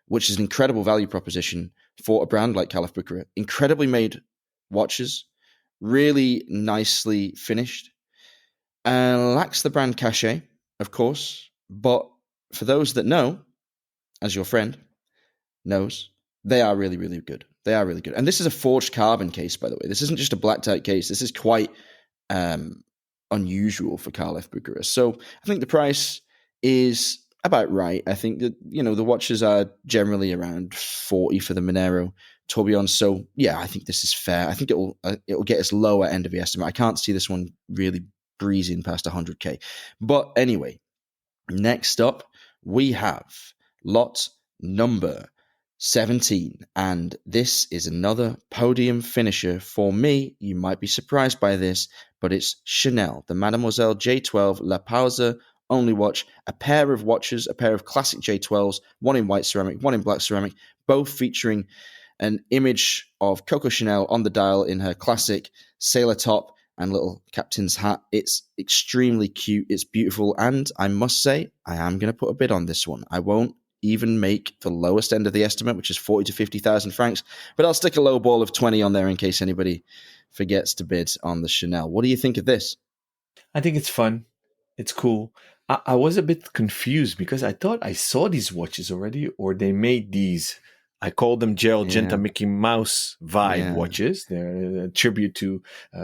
which is an incredible value proposition for a brand like Karl F. Bucher. Incredibly made watches, really nicely finished. Lacks the brand cachet, of course, but for those that know, as your friend knows, they are really, really good. They are really good. And this is a forged carbon case, by the way. This isn't just a blacked out case. This is quite unusual for Karl F. Bucher. So I think the price is about right. I think that, the watches are generally around 40 for the Monero tourbillon. So yeah, I think this is fair. I think it'll get us lower end of the estimate. I can't see this one really breezing past 100k. But anyway, next up we have lot number 17, and this is another podium finisher for me. You might be surprised by this, but it's Chanel, the Mademoiselle J12 La Pause only watch, a pair of watches, a pair of classic J12s, one in white ceramic, one in black ceramic, both featuring an image of Coco Chanel on the dial in her classic sailor top and little captain's hat. It's extremely cute, it's beautiful, and I must say, I am going to put a bid on this one. I won't even make the lowest end of the estimate, which is 40 to 50,000 francs, but I'll stick a low ball of 20 on there in case anybody forgets to bid on the Chanel. What do you think of this? I think it's fun. It's cool. I was a bit confused because I thought I saw these watches already, or they made these. I call them Gerald Genta Mickey Mouse vibe watches. They're a tribute to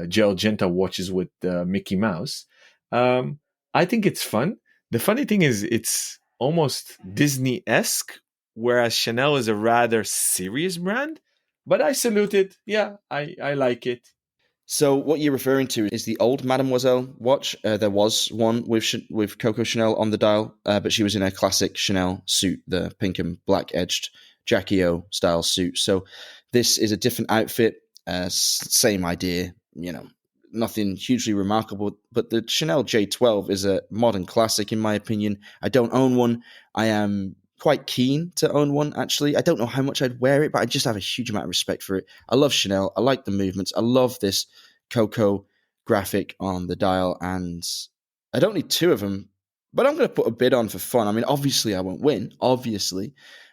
Gerald Genta watches with Mickey Mouse. I think it's fun. The funny thing is it's almost Disney-esque, whereas Chanel is a rather serious brand. But I salute it. Yeah, I like it. So what you're referring to is the old Mademoiselle watch. There was one with Coco Chanel on the dial, but she was in a classic Chanel suit, the pink and black edged Jackie O style suit. So this is a different outfit, same idea, nothing hugely remarkable. But the Chanel J12 is a modern classic, in my opinion. I don't own one. I am quite keen to own one, actually. I don't know how much I'd wear it, but I just have a huge amount of respect for it. I love Chanel. I like the movements. I love this Coco graphic on the dial, and I don't need 2 of them, but I'm going to put a bid on for fun. I mean, obviously I won't win,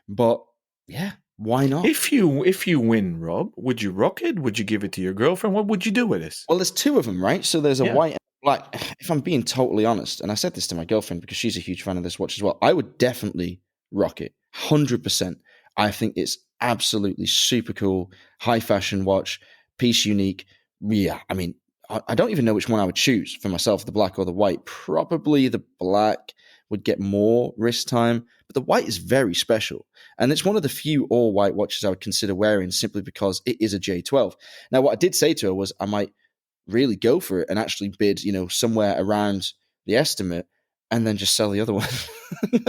but yeah, why not? If you win, Rob, would you rock it? Would you give it to your girlfriend? What would you do with this? Well, there's 2 of them, right? So there's a white and black. If I'm being totally honest, and I said this to my girlfriend because she's a huge fan of this watch as well, I would definitely rock it 100%. I think it's absolutely super cool, high fashion watch, piece unique. Yeah, I mean, I don't even know which one I would choose for myself, the black or the white. Probably the black would get more wrist time, but the white is very special. And it's one of the few all white watches I would consider wearing simply because it is a J12. Now, what I did say to her was I might really go for it and actually bid, somewhere around the estimate. and then just sell the other one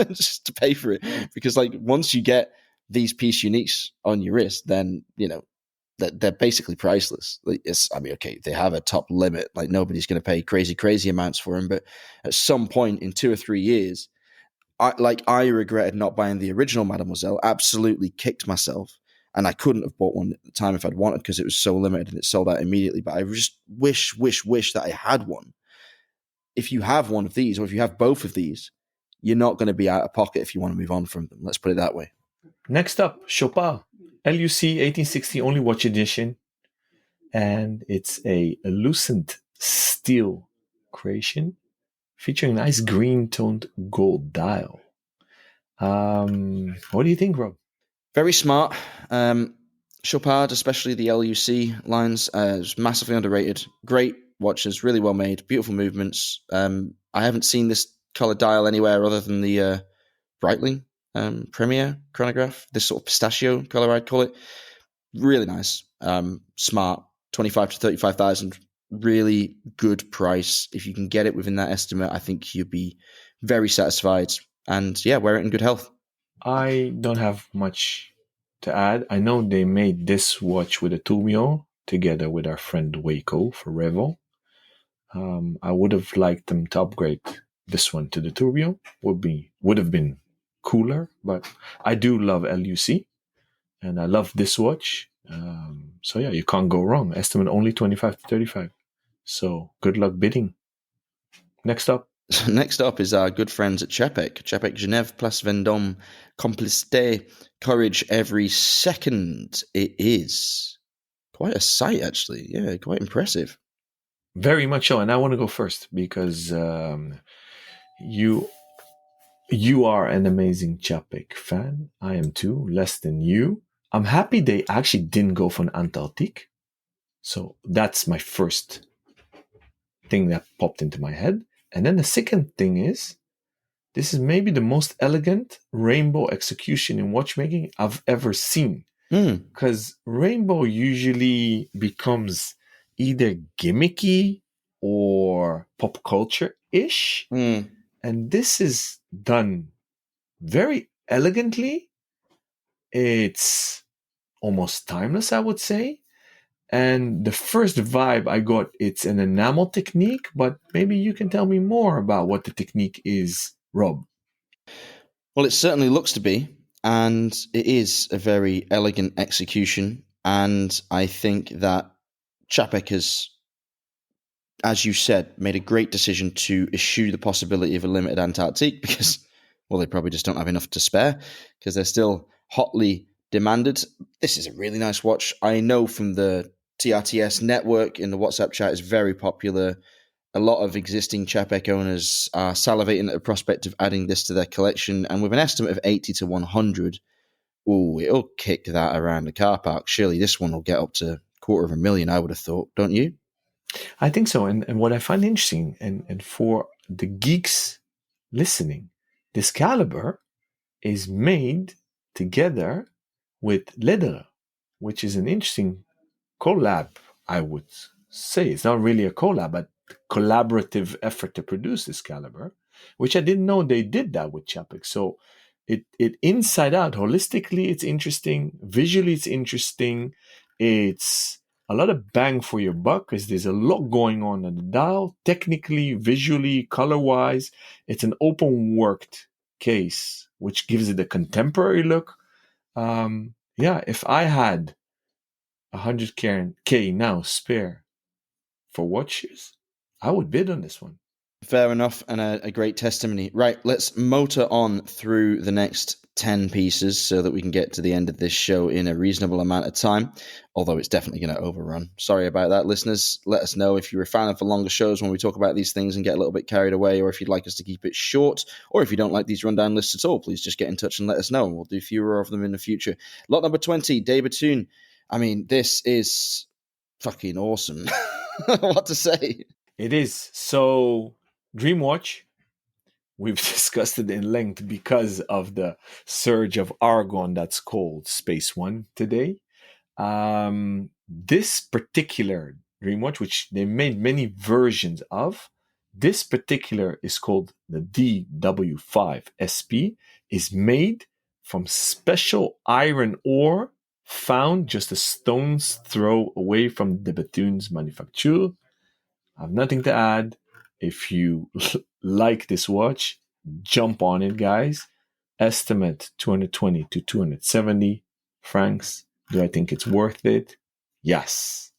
just to pay for it. Because like once you get these piece uniques on your wrist, then they're basically priceless. Like okay, they have a top limit. Like nobody's going to pay crazy amounts for them. But at some point in 2 or 3 years, I regretted not buying the original Mademoiselle. Absolutely kicked myself, and I couldn't have bought one at the time if I'd wanted because it was so limited and it sold out immediately. But I just wish that I had one. If you have one of these, or if you have both of these, you're not going to be out of pocket if you want to move on from them. Let's put it that way. Next up, Chopin LUC 1860 only watch edition, and it's a lucent steel creation featuring a nice green toned gold dial. What do you think, Rob? Very smart. Chopard, especially the LUC lines, is massively underrated. Great watches, really well made, beautiful movements. I haven't seen this color dial anywhere other than the Breitling Premier chronograph. This sort of pistachio color, I'd call it. Really nice. Smart. 25 to 35,000. Really good price. If you can get it within that estimate, I think you'll be very satisfied. And yeah, wear it in good health. I don't have much to add. I know they made this watch with a Tumio together with our friend Waco for Revo. I would have liked them to upgrade this one to the Turbio. Would have been cooler, but I do love LUC and I love this watch. So yeah, you can't go wrong. Estimate only 25 to 35. So good luck bidding. Next up. Next up is our good friends at Chapek. Chapek Genève Place Vendôme Complicité Courage every second. It is quite a sight, actually. Yeah, quite impressive. Very much so. And I want to go first because you are an amazing Chapek fan. I am too, less than you. I'm happy they actually didn't go for an Antarctique. So that's my first thing that popped into my head. And then the second thing is, this is maybe the most elegant rainbow execution in watchmaking I've ever seen. Because rainbow usually becomes either gimmicky or pop culture-ish. And this is done very elegantly. It's almost timeless, I would say. And the first vibe I got, it's an enamel technique, but maybe you can tell me more about what the technique is, Rob. Well, it certainly looks to be, and it is a very elegant execution. And I think that Chapek has, as you said, made a great decision to eschew the possibility of a limited Antarctique because, well, they probably just don't have enough to spare because they're still hotly demanded. This is a really nice watch. I know from the TRTS network in the WhatsApp chat is very popular. A lot of existing Chapek owners are salivating at the prospect of adding this to their collection, and with an estimate of 80 to 100, it'll kick that around the car park. Surely this one will get up to $250,000, I would have thought, don't you? I think so. And what I find interesting, and for the geeks listening, this caliber is made together with Lederer, which is an interesting collab, I would say. It's not really a collab, but collaborative effort to produce this caliber, which I didn't know they did that with Chapek. So it inside out, holistically, it's interesting. Visually, it's interesting. It's a lot of bang for your buck because there's a lot going on the dial. Technically, visually, color-wise, it's an open-worked case, which gives it a contemporary look. If I had 100K now spare for watches, I would bid on this one. Fair enough, and a great testimony. Right, let's motor on through the next 10 pieces so that we can get to the end of this show in a reasonable amount of time, although it's definitely going to overrun. Sorry about that, listeners. Let us know if you're a fan of the longer shows when we talk about these things and get a little bit carried away, or if you'd like us to keep it short, or if you don't like these rundown lists at all, please just get in touch and let us know, and we'll do fewer of them in the future. Lot number 20, Day Bethune. I mean, this is fucking awesome. What to say? It is. So, Dreamwatch, we've discussed it in length because of the surge of argon that's called Space One today. This particular Dreamwatch, which they made many versions of, This particular is called the DW5SP, is made from special iron ore found just a stone's throw away from the Bethune's manufacture. I have nothing to add. If you like this watch, jump on it, guys. Estimate 220 to 270 francs. Do I think it's worth it? Yes.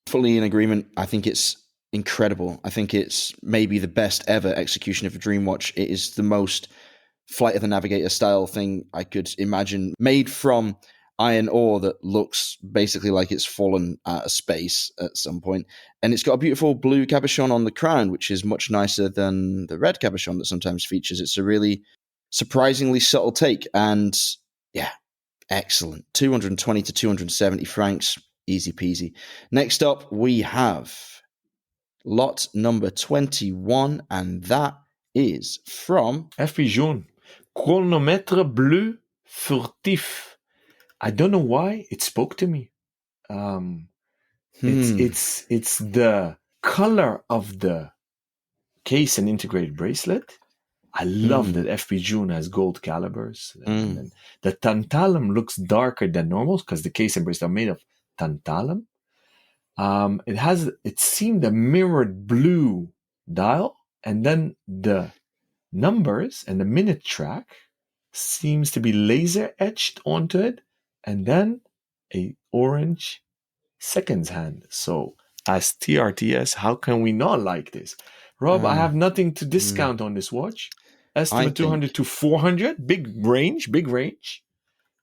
Fully in agreement. I think it's incredible. I think it's maybe the best ever execution of a Dreamwatch. It is the most Flight of the Navigator style thing I could imagine, made from iron ore that looks basically like it's fallen out of space at some point. And it's got a beautiful blue cabochon on the crown, which is much nicer than the red cabochon that sometimes features. It's a really surprisingly subtle take. And yeah, excellent. 220 to 270 francs. Easy peasy. Next up, we have lot number 21, and that is from FP Jaune. Chronomètre bleu furtif. I don't know why it spoke to me. It's the color of the case and integrated bracelet. I love that FP Jaune has gold calibers. And the tantalum looks darker than normal because the case and bracelet are made of tantalum. It seemed a mirrored blue dial, and then the numbers and the minute track seems to be laser etched onto it, and then a orange seconds hand. So as TRTS, how can we not like this? Rob, I have nothing to discount on this watch. Estimate 200 to 400, big range.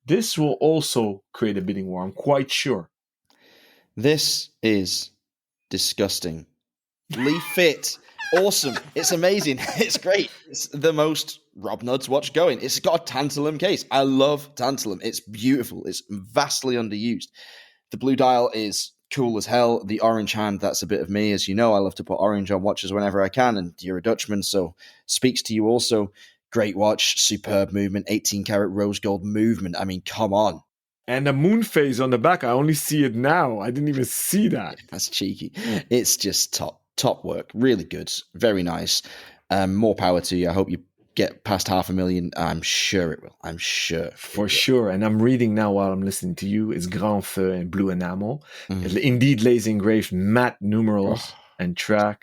This will also create a bidding war, I'm quite sure. This is disgusting. Leaf fit. Awesome. It's amazing. It's great. It's the most Rob Nuds watch going. It's got a tantalum case. I love tantalum. It's beautiful. It's vastly underused. The blue dial is cool as hell. The orange hand, that's a bit of me. As you know, I love to put orange on watches whenever I can, and you're a Dutchman, so speaks to you also. Great watch, superb movement, 18 karat rose gold movement. I mean, come on. And the moon phase on the back, I only see it now. I didn't even see that. That's cheeky. It's just top work. Really good. Very nice. More power to you. I hope you get past 500,000. I'm sure it will. I'm sure. For sure. And I'm reading now while I'm listening to you. It's Grand Feu and blue enamel. Indeed, laser engraved matte numerals and track.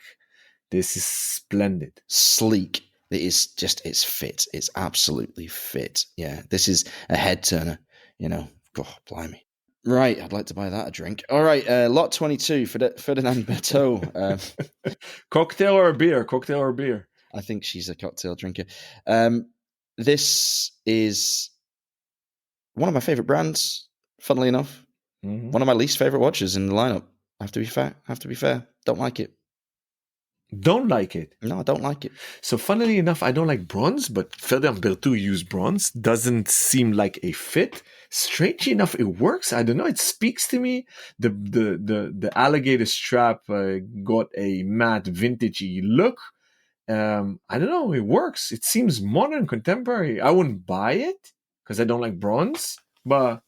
This is splendid. Sleek. It's fit. It's absolutely fit. Yeah. This is a head turner, you know. God, blimey. Right, I'd like to buy that a drink. All right, lot 22, Ferdinand Berthaud. Cocktail or beer? I think she's a cocktail drinker. This is one of my favorite brands, funnily enough. One of my least favorite watches in the lineup. I have to be fair. Don't like it. Don't like it? No, I don't like it. So funnily enough, I don't like bronze, but Ferdinand Berthaud used bronze. Doesn't seem like a fit. Strangely enough, it works. I don't know. It speaks to me. The alligator strap got a matte vintagey look. I don't know. It works. It seems modern, contemporary. I wouldn't buy it because I don't like bronze. But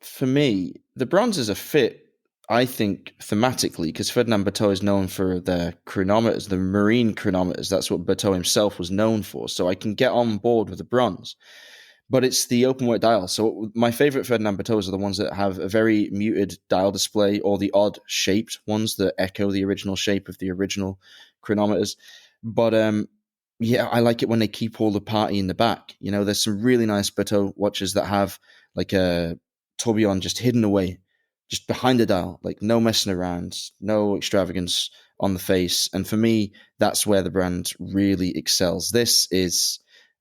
for me, the bronze is a fit. I think thematically, because Ferdinand Berthaud is known for their chronometers, the marine chronometers. That's what Berthaud himself was known for. So I can get on board with the bronze. But it's the open work dial. So my favorite Ferdinand Berthauds are the ones that have a very muted dial display, or the odd shaped ones that echo the original shape of the original chronometers. But yeah, I like it when they keep all the party in the back. You know, there's some really nice Berthaud watches that have like a tourbillon just hidden away, just behind the dial, like no messing around, no extravagance on the face. And for me, that's where the brand really excels. This is,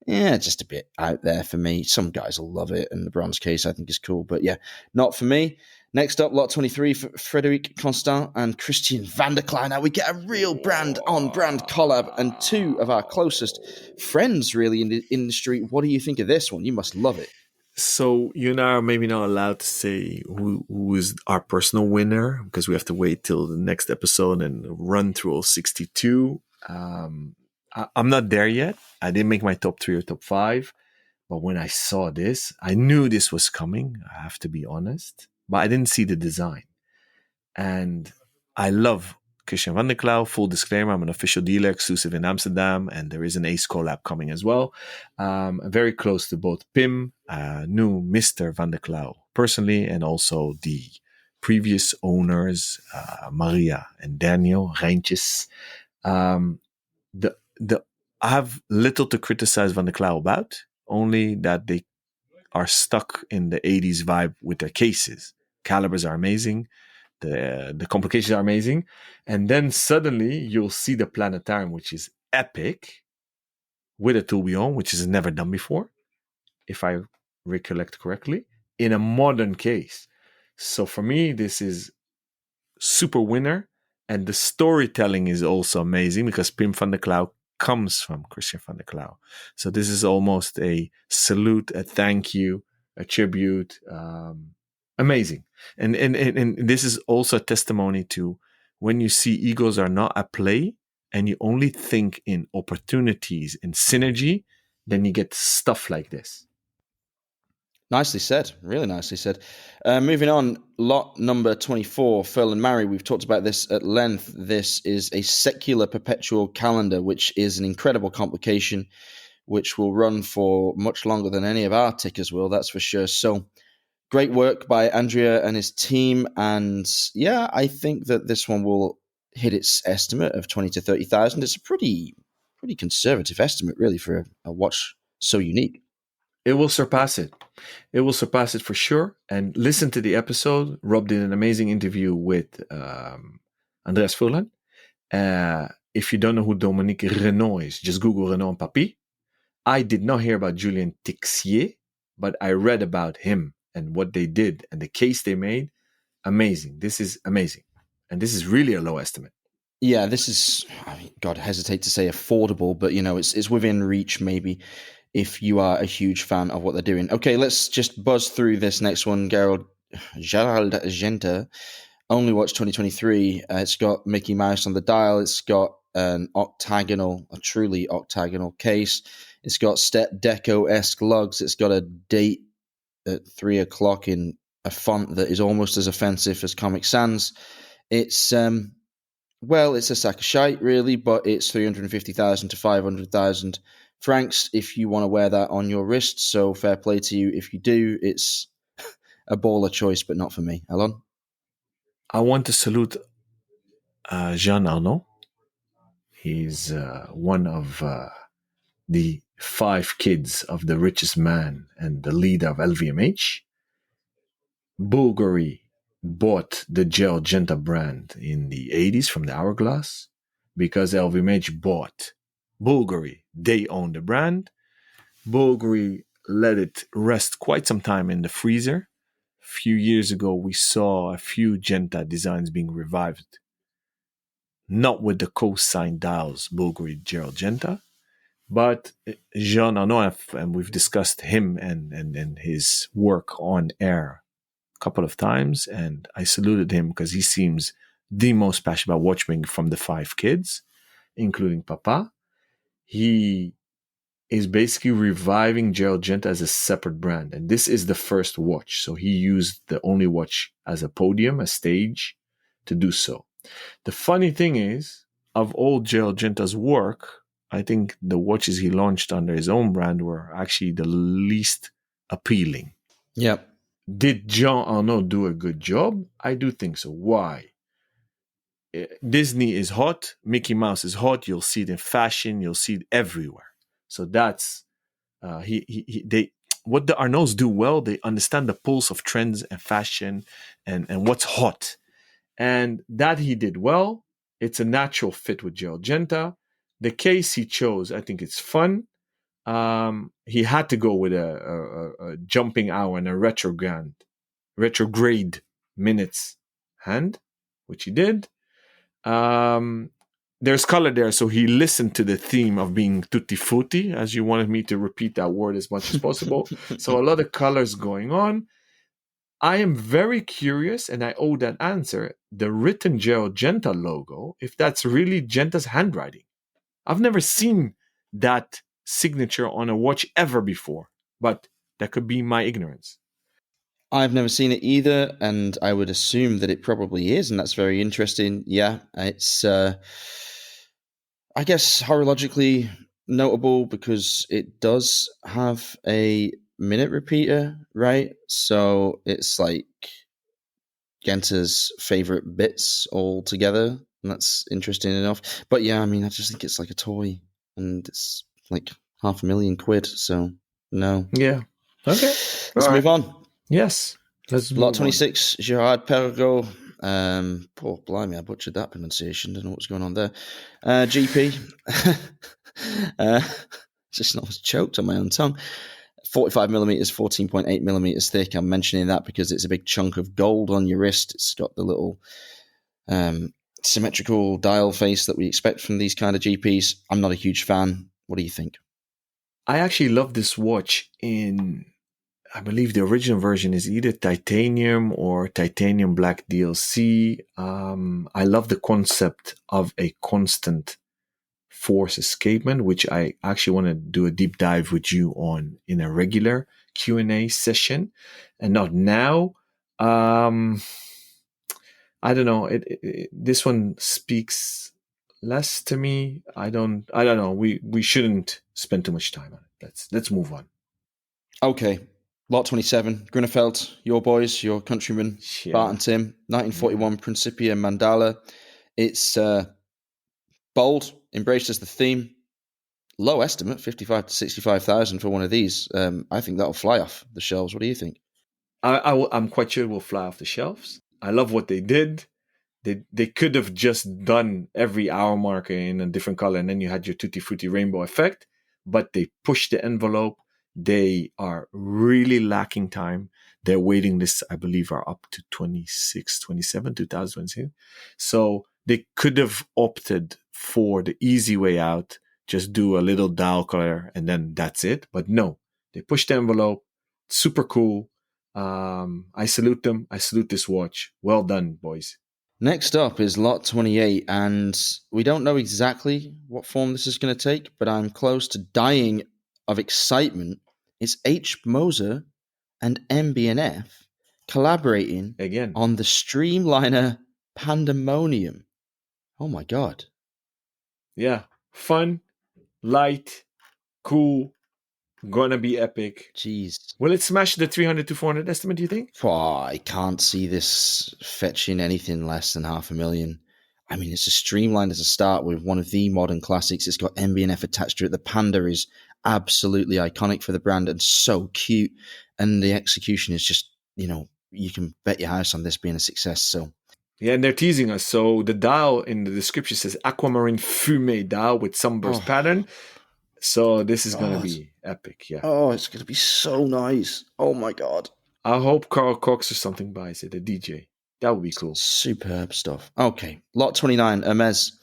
just a bit out there for me. Some guys will love it, and the bronze case I think is cool. But yeah, not for me. Next up, lot 23, for Frederic Constant and Christian van der Klein. Now we get a real brand-on-brand collab, and two of our closest friends, really, in the industry. What do you think of this one? You must love it. So you and I are maybe not allowed to say who is our personal winner, because we have to wait till the next episode and run through all 62. I'm not there yet. I didn't make my top 3 or top 5. But when I saw this, I knew this was coming. I have to be honest. But I didn't see the design. And I love Christian van der Klauw. Full disclaimer, I'm an official dealer, exclusive in Amsterdam, and there is an Ace collab coming as well. Very close to both Pim, knew Mr. van der Klauw personally, and also the previous owners, Maria and Daniel Reintjes. I have little to criticize Van der Klauw about, only that they are stuck in the 80s vibe with their cases. Calibers are amazing. The complications are amazing. And then suddenly you'll see the Planetarium, which is epic, with a tourbillon, which is never done before, if I recollect correctly, in a modern case. So for me, this is super winner. And the storytelling is also amazing because Pim van der Klauw comes from Christian van der Klauw. So this is almost a salute, a thank you, a tribute. Amazing. And this is also a testimony to when you see egos are not at play and you only think in opportunities and synergy, then you get stuff like this. Nicely said. Really nicely said. Moving on, lot number 24, Ferl and Mary. We've talked about this at length. This is a secular perpetual calendar, which is an incredible complication, which will run for much longer than any of our tickers will, that's for sure. So great work by Andrea and his team. And yeah, I think that this one will hit its estimate of 20 to 30,000. It's a pretty conservative estimate, really, for a watch so unique. It will surpass it. It will surpass it for sure. And listen to the episode. Rob did an amazing interview with Andreas Furlan. If you don't know who Dominique Renault is, just Google Renault and Papy. I did not hear about Julien Tixier, but I read about him and what they did and the case they made. Amazing. This is amazing. And this is really a low estimate. Yeah, this is, God, I hesitate to say affordable, but it's within reach maybe, if you are a huge fan of what they're doing. Okay, let's just buzz through this next one. Gerald Genta, Only Watch 2023. It's got Mickey Mouse on the dial. It's got a truly octagonal case. It's got Step Deco-esque lugs. It's got a date at 3 o'clock in a font that is almost as offensive as Comic Sans. It's, it's a sack of shite, really, but it's 350,000 to 500,000 francs if you want to wear that on your wrist. So fair play to you if you do. It's a baller choice, but not for me. Alon? I want to salute Jean Arnaud. He's one of the 5 kids of the richest man and the leader of LVMH. Bulgari bought the Gerald Genta brand in the 80s from the Hourglass because LVMH bought Bulgari. They own the brand. Bulgari let it rest quite some time in the freezer. A few years ago, we saw a few Genta designs being revived. Not with the co-signed dials Bulgari Gerald Genta, but Jean Arnaud, and we've discussed him and his work on air a couple of times, and I saluted him because he seems the most passionate about watchmaking from the 5 kids, including Papa. He is basically reviving Gerald Genta as a separate brand. And this is the first watch. So he used the Only Watch as a podium, a stage to do so. The funny thing is, of all Gerald Genta's work, I think the watches he launched under his own brand were actually the least appealing. Yep. Did Jean Arnaud do a good job? I do think so. Why? Disney is hot. Mickey Mouse is hot. You'll see it in fashion. You'll see it everywhere. So that's what the Arnauds do well. They understand the pulse of trends and fashion and what's hot, and that he did well. It's a natural fit with Gerald Genta. The case he chose, I think it's fun. He had to go with a jumping hour and a retrograde minutes hand, which he did. There's color there, so he listened to the theme of being tutti frutti, as you wanted me to repeat that word as much as possible. So a lot of colors going on. I am very curious, and I owe that answer, the written Gerald Genta logo, if that's really Genta's handwriting. I've never seen that signature on a watch ever before, but that could be my ignorance. I've never seen it either, and I would assume that it probably is, and that's very interesting. Yeah, it's, I guess, horologically notable because it does have a minute repeater, right? So it's like Genta's favorite bits all together, and that's interesting enough. But yeah, I mean, I just think it's like a toy, and it's like £500,000. So no. Yeah. Okay. Let's All move right. on. Yes. Let's Lot move on. 26, Gerard Perregaux. Poor blimey, I butchered that pronunciation. Don't know what's going on there. GP. Just not choked on my own tongue. 45 millimeters, 14.8 millimeters thick. I'm mentioning that because it's a big chunk of gold on your wrist. It's got the little symmetrical dial face that we expect from these kind of GPs. I'm not a huge fan. What do you think? I actually love this watch in, I believe the original version is either titanium or titanium black DLC. I love the concept of a constant force escapement, which I actually want to do a deep dive with you on in a regular Q&A session, and not now. I don't know. This one speaks less to me. I don't know. We shouldn't spend too much time on it. Let's move on. Okay. Lot 27, Grunefeld, your boys, your countrymen, Yeah. Bart and Tim, 1941 Principia Mandala. It's bold, embraces the theme. Low estimate, 55 to 65,000 for one of these. I think that'll fly off the shelves. What do you think? I'm quite sure it will fly off the shelves. I love what they did. They could have just done every hour marker in a different color, and then you had your Tutti Frutti rainbow effect. But they pushed the envelope. They are really lacking time. Their waiting lists, I believe, are up to 2022. So they could have opted for the easy way out, just do a little dial color, and then that's it. But no, they pushed the envelope. Super cool. I salute them. I salute this watch. Well done, boys. Next up is Lot 28, and we don't know exactly what form this is going to take, but I'm close to dying of excitement. It's H. Moser and MB&F collaborating Again on the Streamliner Pandemonium. Oh my god. Yeah. Fun, light, cool, gonna be epic. Jeez. Will it smash the 300 to 400 estimate, do you think? Oh, I can't see this fetching anything less than $500,000. I mean, it's a streamlined as a start with one of the modern classics. It's got MB&F attached to it. The Panda is absolutely iconic for the brand and so cute. And the execution is just, you can bet your house on this being a success. So, yeah, and they're teasing us. So the dial in the description says aquamarine fumé dial with sunburst pattern. So this is going to be epic, yeah. Oh, it's going to be so nice. Oh my God. I hope Carl Cox or something buys it, a DJ. That would be cool. Superb stuff. Okay, Lot 29, Hermes.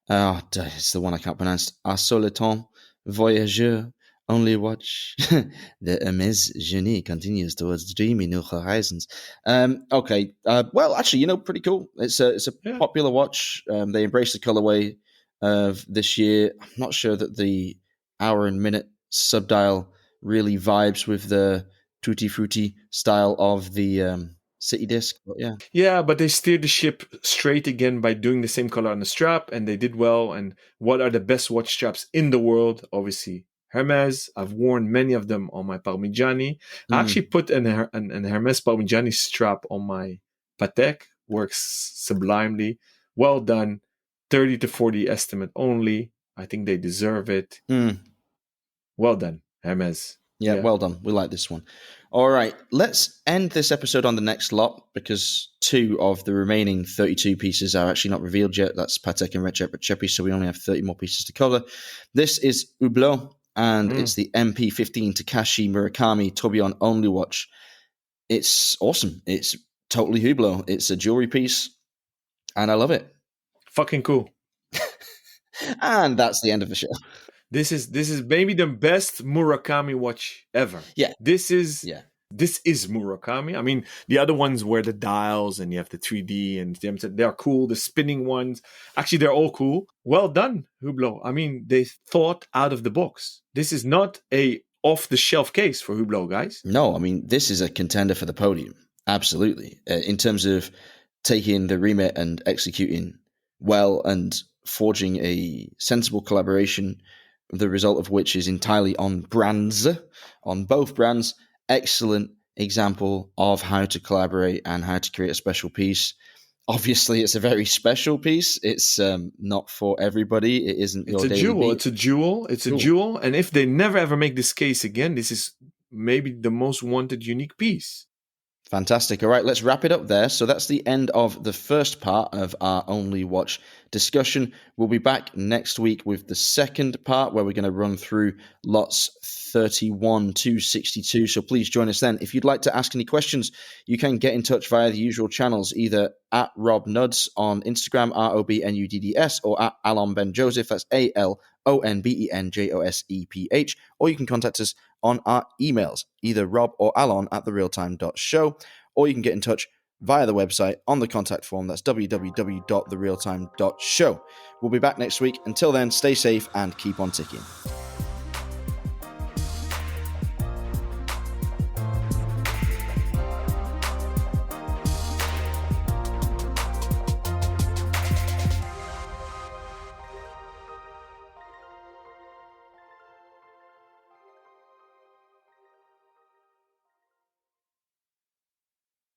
It's the one I can't pronounce. A Soleton Voyageur. Only watch. The Hermes Genie continues towards dreaming new horizons. Okay. Well, actually, pretty cool. It's a popular watch. They embrace the colorway of this year. I'm not sure that the hour and minute subdial really vibes with the Tutti Frutti style of the City Disc. But yeah, but they steered the ship straight again by doing the same color on the strap, and they did well. And what are the best watch straps in the world? Obviously Hermes. I've worn many of them on my Parmigiani. I actually put an Hermes Parmigiani strap on my Patek. Works sublimely. Well done. 30 to 40 estimate only. I think they deserve it. Well done, Hermes. Yeah, well done. We like this one. All right, let's end this episode on the next lot because 2 of the remaining 32 pieces are actually not revealed yet. That's Patek and Recepi, so we only have 30 more pieces to cover. This is Hublot, and it's the MP15 Takashi Murakami Tourbillon only watch. It's awesome. It's totally Hublot. It's a jewelry piece, and I love it. Fucking cool. And that's the end of the show. This is maybe the best Murakami watch ever. Yeah. This is Murakami. I mean, the other ones were the dials and you have the 3D and they're cool. The spinning ones, actually, they're all cool. Well done, Hublot. I mean, they thought out of the box. This is not a off-the-shelf case for Hublot, guys. No, I mean, this is a contender for the podium. Absolutely. In terms of taking the remit and executing well and forging a sensible collaboration, the result of which is entirely on brands, on both brands. Excellent example of how to collaborate and how to create a special piece. Obviously, it's a very special piece. It's not for everybody. It isn't your daily beat. It's a jewel. It's a jewel. And if they never ever make this case again, this is maybe the most wanted unique piece. Fantastic. All right, let's wrap it up there. So that's the end of the first part of our Only Watch discussion. We'll be back next week with the second part where we're going to run through lots 31 to 62. So please join us then. If you'd like to ask any questions, you can get in touch via the usual channels, either at Rob Nuds on Instagram, ROBNUDDS, or at Alon Ben Joseph, that's ALONBENJOSEPH, or you can contact us on our emails, either Rob or Alon at therealtime.show, or you can get in touch via the website on the contact form. That's www.therealtime.show. We'll be back next week. Until then, stay safe and keep on ticking.